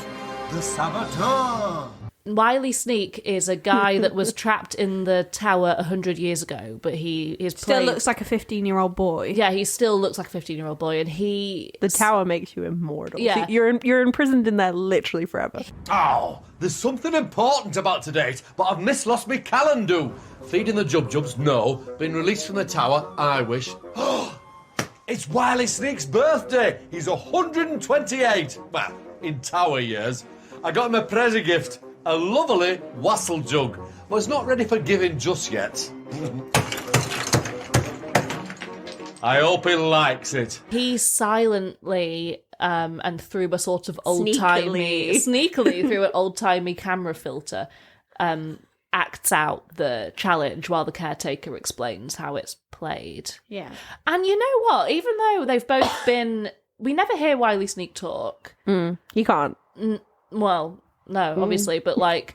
the saboteur. Wiley Sneak is a guy that was trapped in the tower 100 years ago, but he is still looks like a 15-year-old boy. Yeah, he still looks like a 15-year-old boy, and the tower makes you immortal. Yeah, so you're imprisoned in there literally forever. Oh, there's something important about today, but I've lost me calendar. Feeding the Jubjubs, no. Being released from the tower, I wish. It's Wiley Sneak's birthday. He's 128. Well, in tower years. I got him a present gift. A lovely wassail jug, but it's not ready for giving just yet. I hope he likes it. He silently and through a sort of sneakily through an old-timey camera filter acts out the challenge while the caretaker explains how it's played. Yeah. And you know what? Even though they've both been... We never hear Wiley Sneak talk. You can't. Well... No, obviously, but like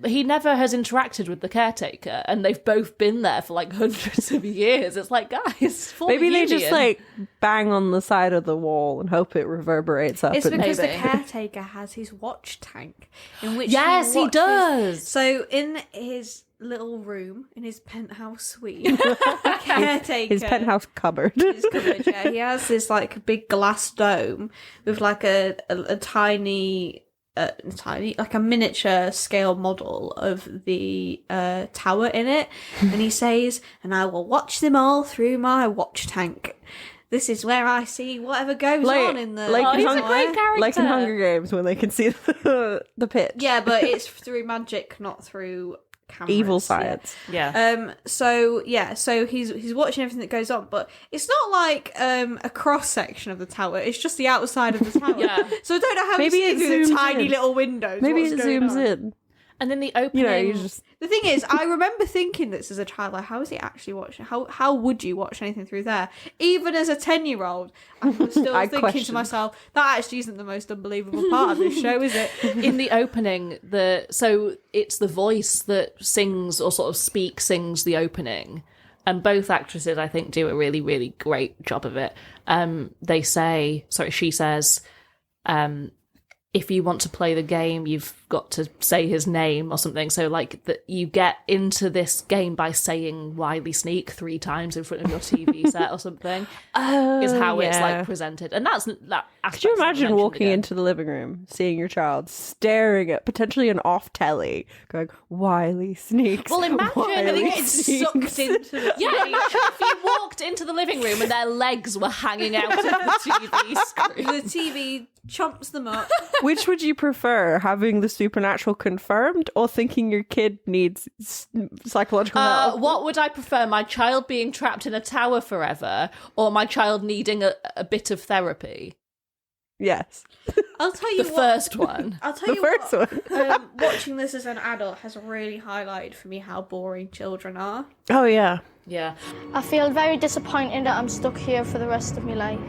he never has interacted with the caretaker, and they've both been there for like hundreds of years. It's like, guys, maybe they just like bang on the side of the wall and hope it reverberates up. It's because maybe. the caretaker has his watch tank in which he does. So in his little room, in his penthouse suite, the caretaker, his penthouse cupboard. Yeah, he has this like big glass dome with like a tiny, like a miniature scale model of the tower in it, and he says, "And I will watch them all through my watch tank. This is where I see whatever goes on in the." he's a great character. Like in Hunger Games when they can see the pit. Yeah, but it's through magic, not through cameras. Evil science. Yeah. So he's watching everything that goes on, but it's not like a cross section of the tower. It's just the outside of the tower. Yeah. So I don't know how Maybe you see it through the zooms tiny in. little windows. Maybe what's it going zooms on. in. And then the opening. You know, you just. The thing is, I remember thinking this as a child, like, how is he actually watching? How would you watch anything through there? Even as a 10-year-old, I was still thinking questioned. to myself, that actually isn't the most unbelievable part of this show, is it? In the opening, so it's the voice that sings or sort of sings the opening, and both actresses, I think, do a really, really great job of it. She says, if you want to play the game, you've got to say his name or something. So, like, that you get into this game by saying Wiley Sneak 3 times in front of your TV set or something. Is how it's like presented, and that's that. Could you imagine walking into the living room, seeing your child staring at potentially an off telly, going Wiley Sneaks? Well, imagine Wiley Getting sucked into the if you walked into the living room and their legs were hanging out of the TV screen. the TV chomps them up. Which would you prefer, having the supernatural confirmed or thinking your kid needs psychological help? What would I prefer, my child being trapped in a tower forever or my child needing a bit of therapy? Yes. I'll tell you The what. first one. I'll tell The you first what, one. watching this as an adult has really highlighted for me how boring children are. Oh, yeah. Yeah. I feel very disappointed that I'm stuck here for the rest of my life.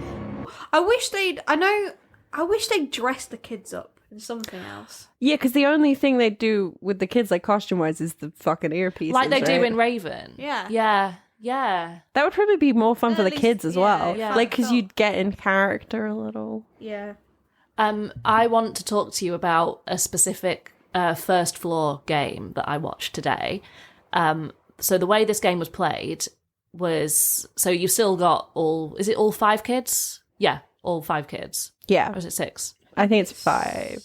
I wish they'd dress the kids up in something else. Yeah, because the only thing they do with the kids, like costume-wise, is the fucking earpieces. Like they do right? in Raven. Yeah. Yeah. Yeah. That would probably be more fun At for the least- kids as yeah, well. yeah. Like, because you'd get in character a little. Yeah. I want to talk to you about a specific first floor game that I watched today. So the way this game was played was, so you've still got is it all 5 kids? Yeah, all 5 kids. Yeah. Or is it 6? I think it's 5.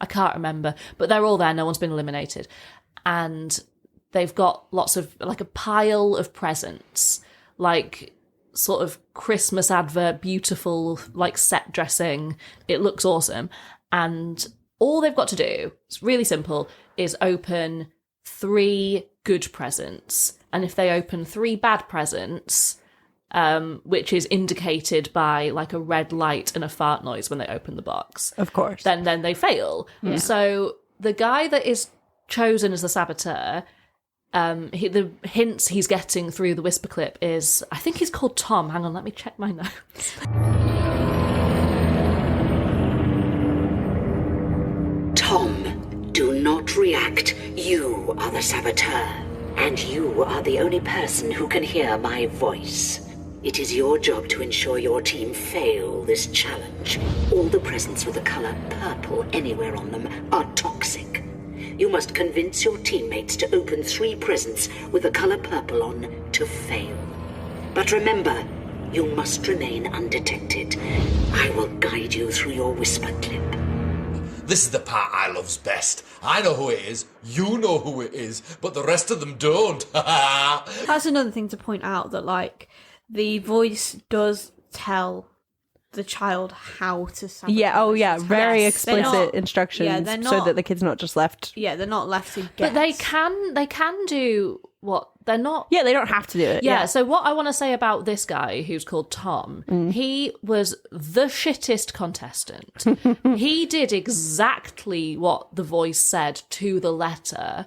I can't remember, but they're all there. No one's been eliminated. And they've got lots of, like, a pile of presents, like sort of Christmas advert, beautiful, like, set dressing. It looks awesome. And all they've got to do, it's really simple, is open 3 good presents. And if they open 3 bad presents, which is indicated by like a red light and a fart noise when they open the box, Of course. then they fail. So the guy that is chosen as the saboteur, the hints he's getting through the whisper clip is, I think he's called Tom. Hang on, let me check my notes. Tom, do not react. You are the saboteur, and you are the only person who can hear my voice. It is your job to ensure your team fail this challenge. All the presents with the color purple anywhere on them are toxic. You must convince your teammates to open 3 presents with the color purple on to fail. But remember, you must remain undetected. I will guide you through your whisper clip. This is the part I loves best. I know who it is, you know who it is, but the rest of them don't. That's another thing to point out, that like the voice does tell the child how to sabotage. Yeah, oh yeah, very Yes, they're explicit not- instructions yeah, they're so not- that the kid's not just left. Yeah, they're not left to But guess. they can do what they're not. Yeah, they don't have to do it. Yeah, so what I want to say about this guy who's called Tom, he was the shittest contestant. He did exactly what the voice said to the letter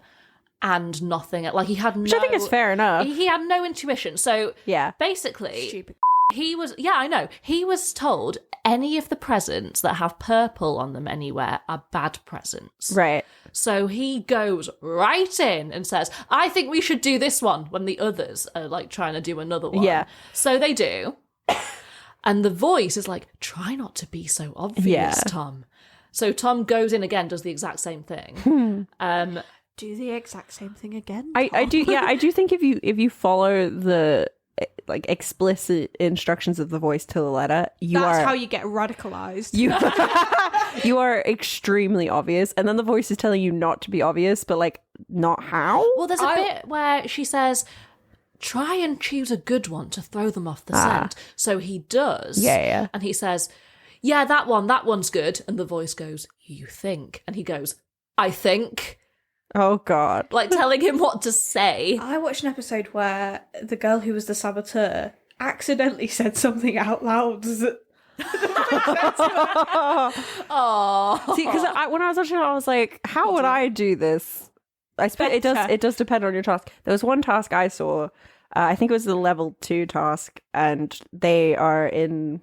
and nothing. Like, he had Which I think is fair enough. He had no intuition. So Yeah. basically, Stupid. he was, yeah, I know. He was told any of the presents that have purple on them anywhere are bad presents. Right. So he goes right in and says, I think we should do this one, when the others are like trying to do another one. Yeah. So they do. And the voice is like, try not to be so obvious, Tom. So Tom goes in again, does the exact same thing. Do the exact same thing again. I do. Yeah, I do think if you follow the like explicit instructions of the voice to the letter, That's how you get radicalized. You are extremely obvious, and then the voice is telling you not to be obvious, but like not how. Well, there's a bit where she says, try and choose a good one to throw them off the scent. So he does. Yeah. And he says, yeah, that one's good. And the voice goes, you think? And he goes, I think. Oh, God. Like telling him what to say. I watched an episode where the girl who was the saboteur accidentally said something out loud. Oh, see, because when I was watching it, I was like, how would I do this? It does depend on your task. There was one task I saw, I think it was the level 2 task, and they are in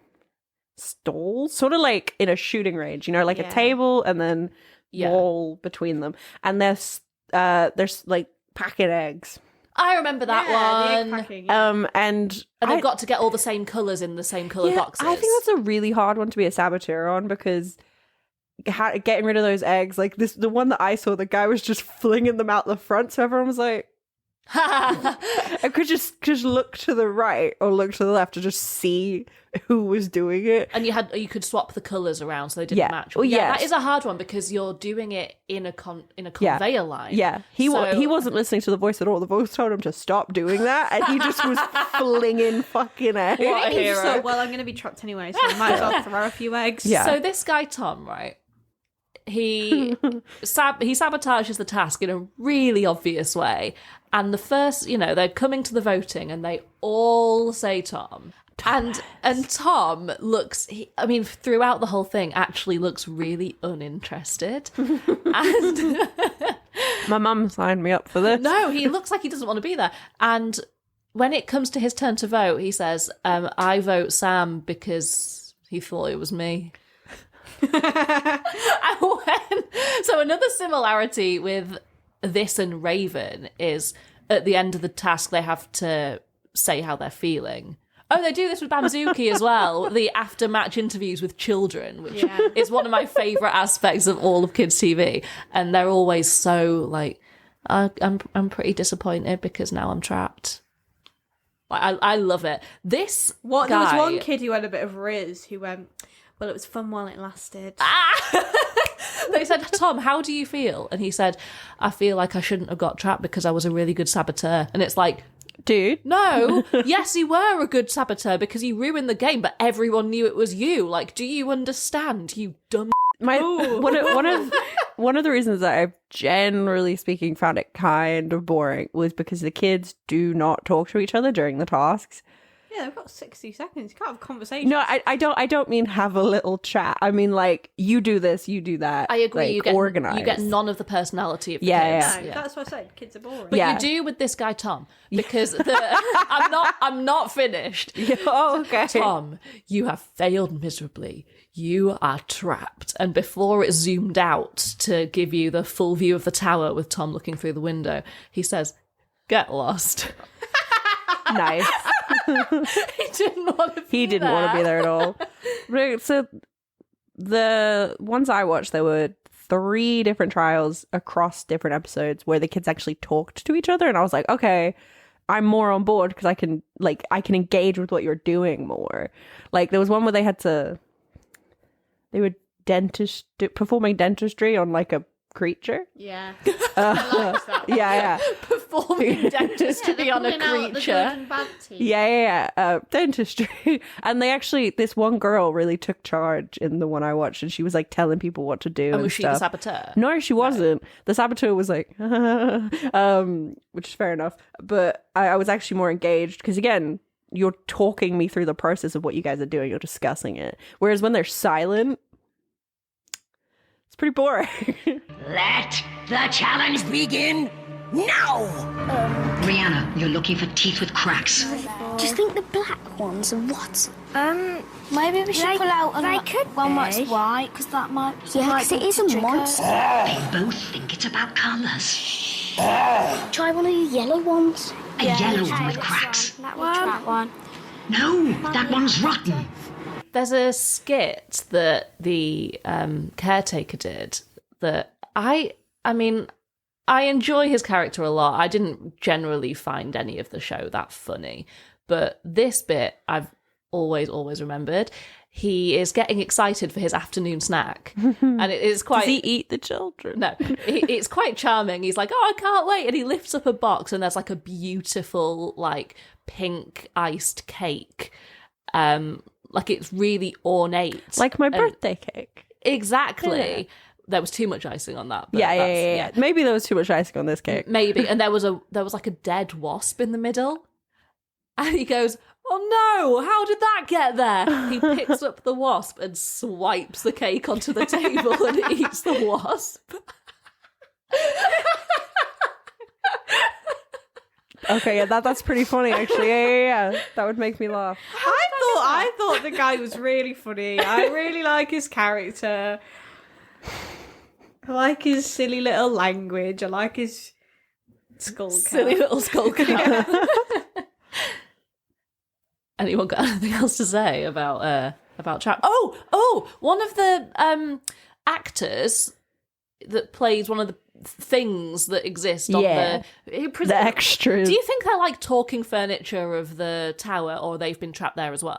stalls, sort of like in a shooting range, like a table and then wall between them, and there's like packing eggs. I remember that one. The egg packing, and they've got to get all the same colours in the same colour boxes. I think that's a really hard one to be a saboteur on, because getting rid of those eggs, like the one that I saw, the guy was just flinging them out the front, so everyone was like, I could just look to the right or look to the left to just see who was doing it. And you could swap the colours around so they didn't match. Well, that is a hard one because you're doing it in a conveyor line. Yeah, he wasn't listening to the voice at all. The voice told him to stop doing that, and he just was flinging fucking eggs. What a hero. So, well, I'm going to be trapped anyway, so I might as well throw a few eggs. Yeah. So this guy Tom, right? He sabotages the task in a really obvious way. And the first, they're coming to the voting and they all say Tom. And Tom looks, throughout the whole thing, actually looks really uninterested. And my mum signed me up for this. No, he looks like he doesn't want to be there. And when it comes to his turn to vote, he says, I vote Sam because he thought it was me. So another similarity with this and Raven is at the end of the task they have to say how they're feeling. Oh, they do this with Bamzuki as well, the after-match interviews with children, which is one of my favourite aspects of all of kids' TV. And they're always so like, I'm pretty disappointed because now I'm trapped. I love it. This guy... There was one kid who had a bit of riz who went, well, it was fun while it lasted. They said, Tom, how do you feel? And he said, I feel like I shouldn't have got trapped because I was a really good saboteur. And it's like, dude, no, yes, you were a good saboteur because you ruined the game, but everyone knew it was you. Like, do you understand, you dumb... One of the reasons that I've generally speaking found it kind of boring was because the kids do not talk to each other during the tasks. Yeah, they've got 60 seconds. You can't have a conversation. No, I don't mean have a little chat. I mean, like, you do this, you do that. I agree. Like, you get organized. You get none of the personality of the kids. No, that's what I said. Kids are boring. But you do with this guy Tom, because I'm not finished. Oh, okay. Tom, you have failed miserably. You are trapped. And before it zoomed out to give you the full view of the tower with Tom looking through the window, he says, "Get lost." Nice. He didn't want to be there at all. So the ones I watched, there were 3 different trials across different episodes where the kids actually talked to each other, and I was like, okay, I'm more on board because I can engage with what you're doing more. Like there was one where they were performing dentistry on like a creature. Yeah. I liked that. Yeah. Performing dentistry on a creature. Yeah. Dentistry. And they actually, this one girl really took charge in the one I watched, and she was like telling people what to do. And was she the saboteur? No, she wasn't. The saboteur was like, which is fair enough. But I was actually more engaged because, again, you're talking me through the process of what you guys are doing. You're discussing it. Whereas when they're silent, it's pretty boring. Let the challenge begin now! Brianna, you're looking for teeth with cracks. Do you think the black ones are what? Maybe we should pull out one that's white, because that might... Yeah, because it is a monster. They both think it's about colours. Try one of the yellow ones. A yellow one with cracks. That one. No, that one's rotten. There's a skit that the caretaker did that I mean, I enjoy his character a lot. I didn't generally find any of the show that funny, but this bit I've always remembered. He is getting excited for his afternoon snack, and it is quite... Does he eat the children? No, it's quite charming. He's like, oh, I can't wait. And he lifts up a box, and there's like a beautiful, like, pink iced cake. Like, it's really ornate. Like my birthday cake. Exactly. Yeah. There was too much icing on that. But Yeah. Maybe there was too much icing on this cake. Maybe. And there was like a dead wasp in the middle. And he goes, oh no, how did that get there? He picks up the wasp and swipes the cake onto the table and eats the wasp. Okay, yeah, that's pretty funny, actually. Yeah. That would make me laugh. I thought the guy was really funny. I really like his character. I like his silly little language. I like his skull cap. Silly little skull cap. Anyone got anything else to say about Trap? Oh, one of the actors that plays one of the things that exist on the extras. Do you think they're like talking furniture of the tower, or they've been trapped there as well?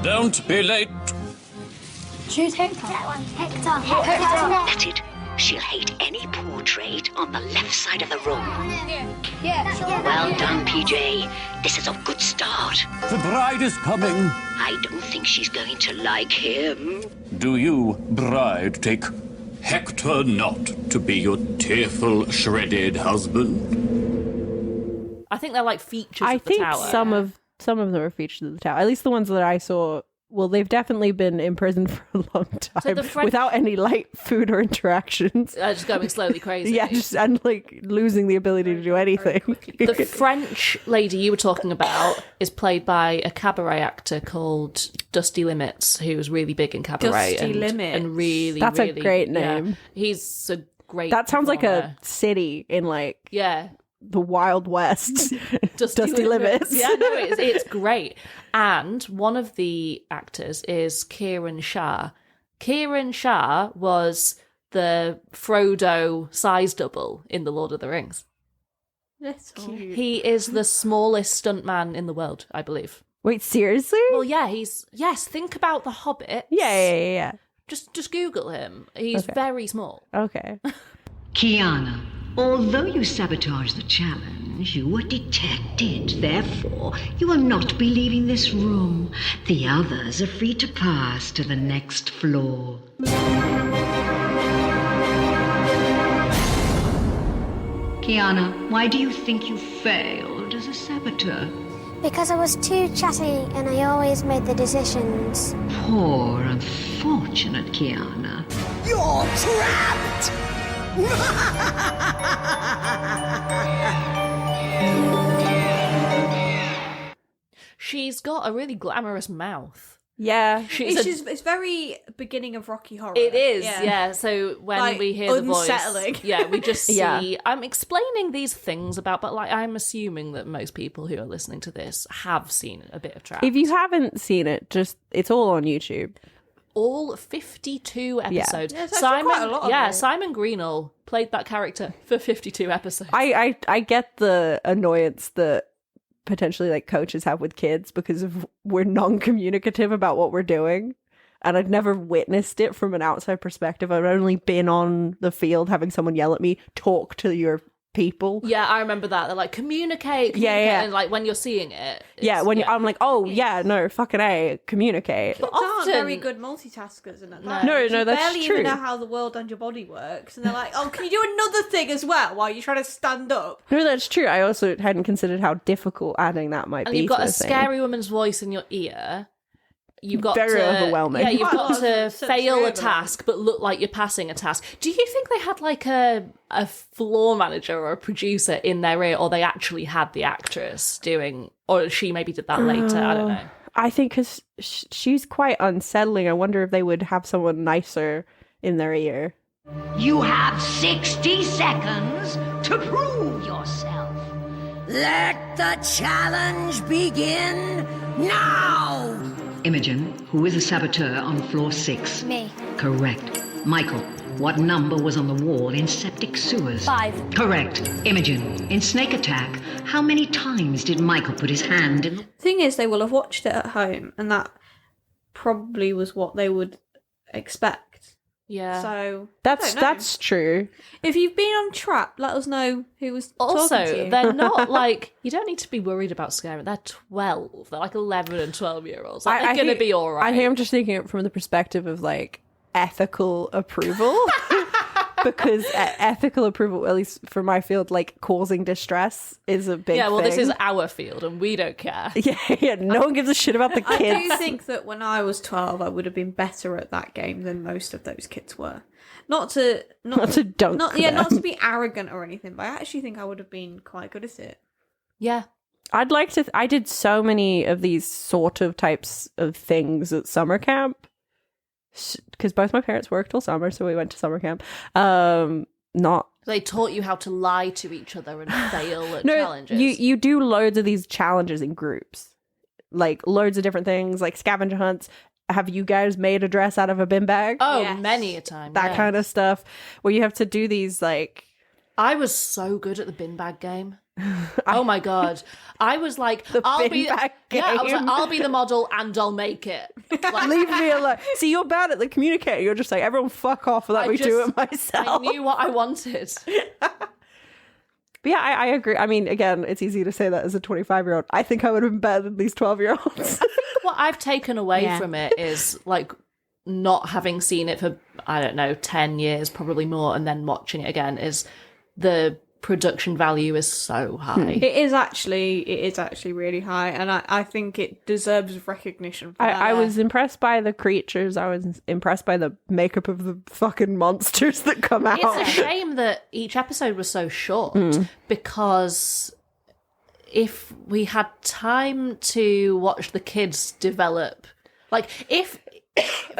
Don't be late. Choose Hector. That one. Hector. That's it. She'll hate any portrait on the left side of the room. Yeah. Well done, PJ. This is a good start. The bride is coming. I don't think she's going to like him. Do you, bride, take Hector not to be your tearful, shredded husband? I think they're like features I of the think tower. some of them are features of the tower. At least the ones that I saw. Well, they've definitely been imprisoned for a long time without any light food or interactions. Just going slowly crazy. Yeah, and like losing the ability to do anything. The French lady you were talking about is played by a cabaret actor called Dusty Limits, who was really big in cabaret. Dusty Limits. And really, That's really, a great name. Yeah, he's a great That sounds like performer. a city in like Yeah. the Wild West. Dusty Limits. Yeah, no, it's great. And one of the actors is Kieran Shah. Kieran Shah was the Frodo size double in The Lord of the Rings. That's cute. He is the smallest stuntman in the world, I believe. Wait, seriously? Well, yeah, think about the Hobbit. Yeah. Just Google him. He's very small. Okay. Kiana, although you sabotaged the challenge, you were detected. Therefore, you will not be leaving this room. The others are free to pass to the next floor. Kiana, why do you think you failed as a saboteur? Because I was too chatty and I always made the decisions. Poor, unfortunate Kiana. You're trapped! She's got a really glamorous mouth. Yeah. It's very beginning of Rocky Horror. It is, yeah. So when Like, we hear the voice, unsettling. yeah, we just see. Yeah. I'm explaining these things about, but like I'm assuming that most people who are listening to this have seen a bit of Trapped. If you haven't seen it, it's all on YouTube. All 52 episodes. Yeah, it's actually quite a lot of it. Simon Greenall played that character for 52 episodes. I get the annoyance that potentially like coaches have with kids because we're non-communicative about what we're doing, and I'd never witnessed it from an outside perspective. I've only been on the field having someone yell at me, talk to your people. Yeah, I remember that. They're like, communicate. Yeah. And like when you're seeing it. I'm like, oh yeah, no, fucking A, communicate. Kids aren't very good multitaskers and that. No, You that's barely true. even know how the world and your body works, and they're like, "Oh, can you do another thing as well while you're trying to stand up?" No, that's true. I also hadn't considered how difficult adding that might And be. you've got to a the thing. scary woman's voice in your ear. you've got Very to overwhelming. Yeah, you've Quite a got lot to of sensory fail a overload. task but look like you're passing a task. Do you think they had like a floor manager or a producer in their ear, or they actually had the actress doing, or she maybe did that later? I don't know. I think because she's quite unsettling. I wonder if they would have someone nicer in their ear. You have 60 seconds to prove yourself. Let the challenge begin now! Imogen, who is a saboteur on floor 6? Me. Correct. Michael, what number was on the wall in septic sewers? 5. Correct. Imogen, in Snake Attack, how many times did Michael put his hand in the... Thing is, they will have watched it at home, and that probably was what they would expect. Yeah. So That's true. If you've been on Trap, let us know who was talking to Also, you. they're not like, you don't need to be worried about scaring. They're 12. They're like 11 and 12-year-olds. Like, they're going to be all right. I think I'm just thinking it from the perspective of like ethical approval. Because ethical approval, at least for my field, like causing distress is a big thing. This is our field and we don't care. Yeah, no one gives a shit about the I kids. do think that when I was 12, I would have been better at that game than most of those kids were. Not to dunk not them. to be arrogant or anything, but I actually think I would have been quite good at it. Yeah. I'd like to... I did so many of these sort of types of things at summer camp. Because both my parents worked all summer, so we went to summer camp. They taught you how to lie to each other and fail at challenges. You do loads of these challenges in groups. Like, loads of different things, like scavenger hunts. Have you guys made a dress out of a bin bag? Oh, Yes. many a time. That yeah. kind of stuff. Where you have to do these, like... I was so good at the bin bag game. Oh my god! I was like, I'll bin bag I was like, game. I'll be the model and I'll make it. Like, Leave me alone. See, you're bad at the communicating. You're just like, everyone fuck off and let me do it myself. I knew what I wanted. But yeah, I agree. I mean, again, it's easy to say that as a 25-year-old. I think I would have been better than these 12-year-olds. What I've taken away from it is like not having seen it for, I don't know, 10 years, probably more, and then watching it again is the production value is so high. It is actually really high, and I think it deserves recognition for that. I was impressed by the creatures. I was impressed by the makeup of the fucking monsters that come out. It's a shame that each episode was so short because if we had time to watch the kids develop, like if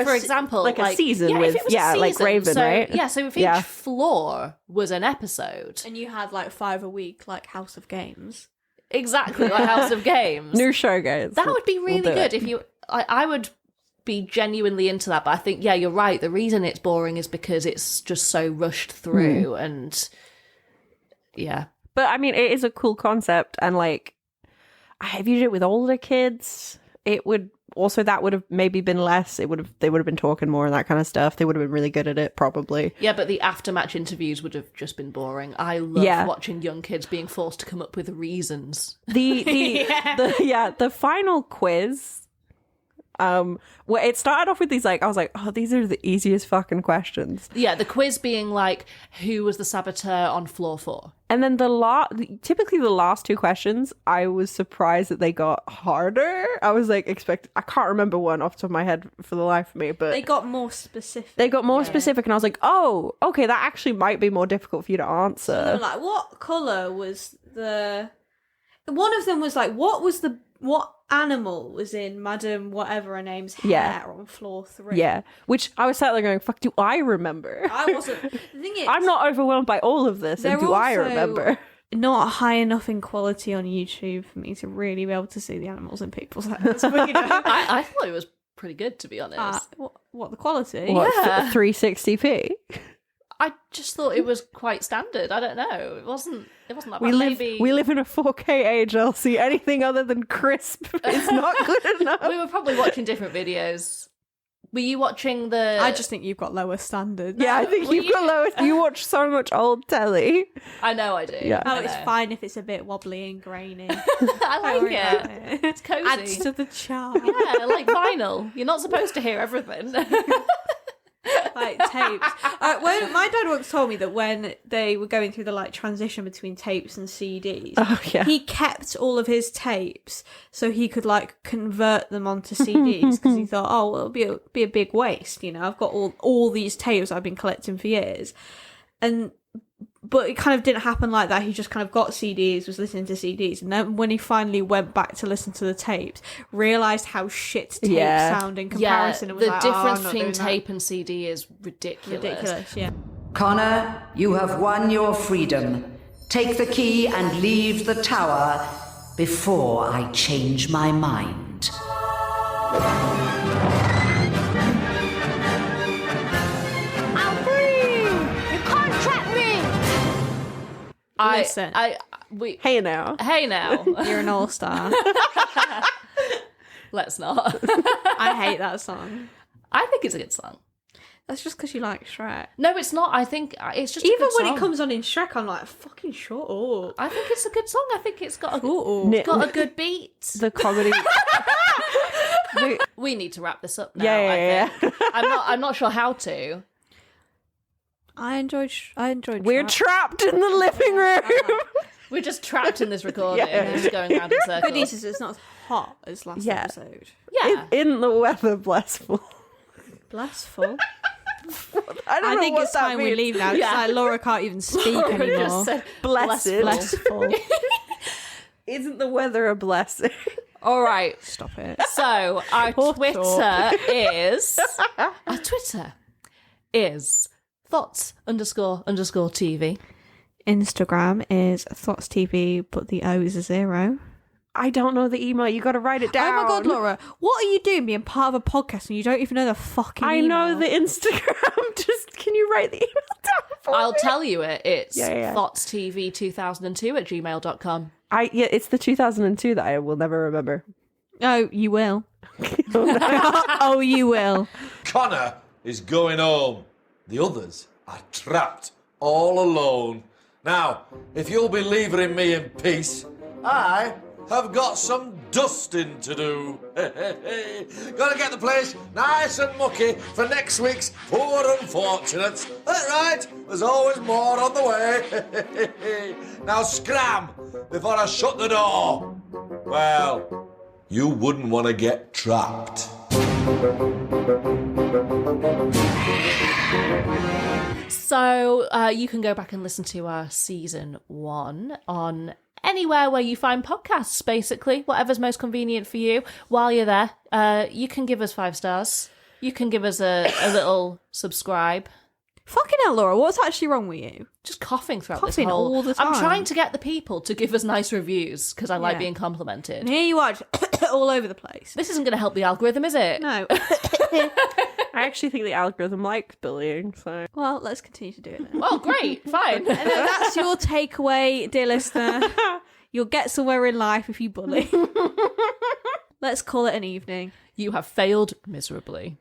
for example, like a season if with- it was yeah, a like season, Raven, so, right? Yeah, so if Yeah. each floor was an episode, and you had like 5 a week, like House of Games. exactly like House of Games, New show, guys. that would be We'll really do good. it. If you, I would be genuinely into that. But I think, yeah, you're right. The reason it's boring is because it's just so rushed through, and yeah. But I mean, it is a cool concept, and like, if you did it with older kids, it would also, that would have maybe been less. They would have been talking more and that kind of stuff. They would have been really good at it, probably. Yeah, but the aftermatch interviews would have just been boring. I love Yeah. watching young kids being forced to come up with reasons. The final quiz. Where it started off with these, like, I was like, oh, these are the easiest fucking questions. Yeah, the quiz being like, who was the saboteur on floor 4? And then typically the last 2 questions, I was surprised that they got harder. I was like, I can't remember one off the top of my head for the life of me, but They got more specific. specific, and I was like, oh, okay, that actually might be more difficult for you to They were answer. like, what colour was the... One of them was like, what animal was in Madam whatever her name's hair Yeah. on floor 3? Yeah, which I was sat there going, fuck, do I remember? I wasn't... The thing is... I'm not overwhelmed by all of this, and They're do I also remember? not high enough in quality on YouTube for me to really be able to see the animals in people's heads. But, you know, I thought it was pretty good, to be honest. what the quality? What, Yeah. 360p? I just thought it was quite standard. I don't know. It wasn't that bad. We Maybe live in a 4K age, Elsie. Anything other than crisp is not good enough. we were probably watching different videos. Were you watching the... I just think you've got lower standards. Yeah, I think you've got lowest. You watch so much old telly. I know I do. Yeah. Oh, I it's know. fine if it's a bit wobbly and grainy. I like worry it. about it. It's cozy. Adds to the charm. Yeah, like vinyl. You're not supposed to hear everything. like tapes. When my dad once told me that when they were going through the like transition between tapes and CDs, he kept all of his tapes so he could like convert them onto CDs because he thought, oh, well, it'll be a big waste. You know, I've got all these tapes I've been collecting for years, but it kind of didn't happen like that. He just kind of got CDs, was listening to CDs, and then when he finally went back to listen to the tapes, realised how shit tapes sound in comparison. And was the like, difference I'm not between doing tape and CD is ridiculous. Yeah. Connor, you have won your freedom. Take the key and leave the tower before I change my mind. Listen. Hey now. You're an all-star. Let's not. I hate that song. I think it's a good song. That's just because you like Shrek. No, it's not. I think it's just even a good when song. it comes on in Shrek, I'm like, fucking shut up. I think it's a good song. I think it's got a good beat. The comedy. We need to wrap this up now. Yeah. I'm not sure how to. I enjoyed. We're trapped in the living room. We're just trapped in this recording, just going around in circles. Good news is it's not as hot as last episode. Yeah, in the weather, blissful. Blissful. I think it's time we leave now. Because like, Laura can't even speak anymore. Just said blessed. Blissful. Isn't the weather a blessing? All right, stop it. So our Twitter is thoughts__TV. Instagram is Thoughts TV, but the O is a 0. I don't know the email. You got to write it down. Oh my god, Laura, what are you doing being part of a podcast and you don't even know the fucking email? I know the Instagram. Just can you write the email down for I'll me? tell you it. It's Yeah. thoughtstv2002@gmail.com. It's the 2002 that I will never remember. Oh, you will. Oh, you will. Connor is going home. The others are trapped all alone. Now, if you'll be leaving me in peace, I have got some dusting to do. Gotta get the place nice and mucky for next week's Poor Unfortunates. That's right, there's always more on the way. Now scram before I shut the door. Well, you wouldn't want to get trapped. So you can go back and listen to our season 1 on anywhere where you find podcasts, basically, whatever's most convenient for you. While you're there, you can give us 5 stars. You can give us a little subscribe. Fucking hell, Laura, what's actually wrong with you? Just coughing throughout Coughing this whole... all the time. I'm trying to get the people to give us nice reviews because I like being complimented. And here you are, all over the place. This isn't going to help the algorithm, is it? No. I actually think the algorithm likes bullying, so... Well, let's continue to do it then. Well, great, fine. And then that's your takeaway, dear listener. You'll get somewhere in life if you bully. Let's call it an evening. You have failed miserably.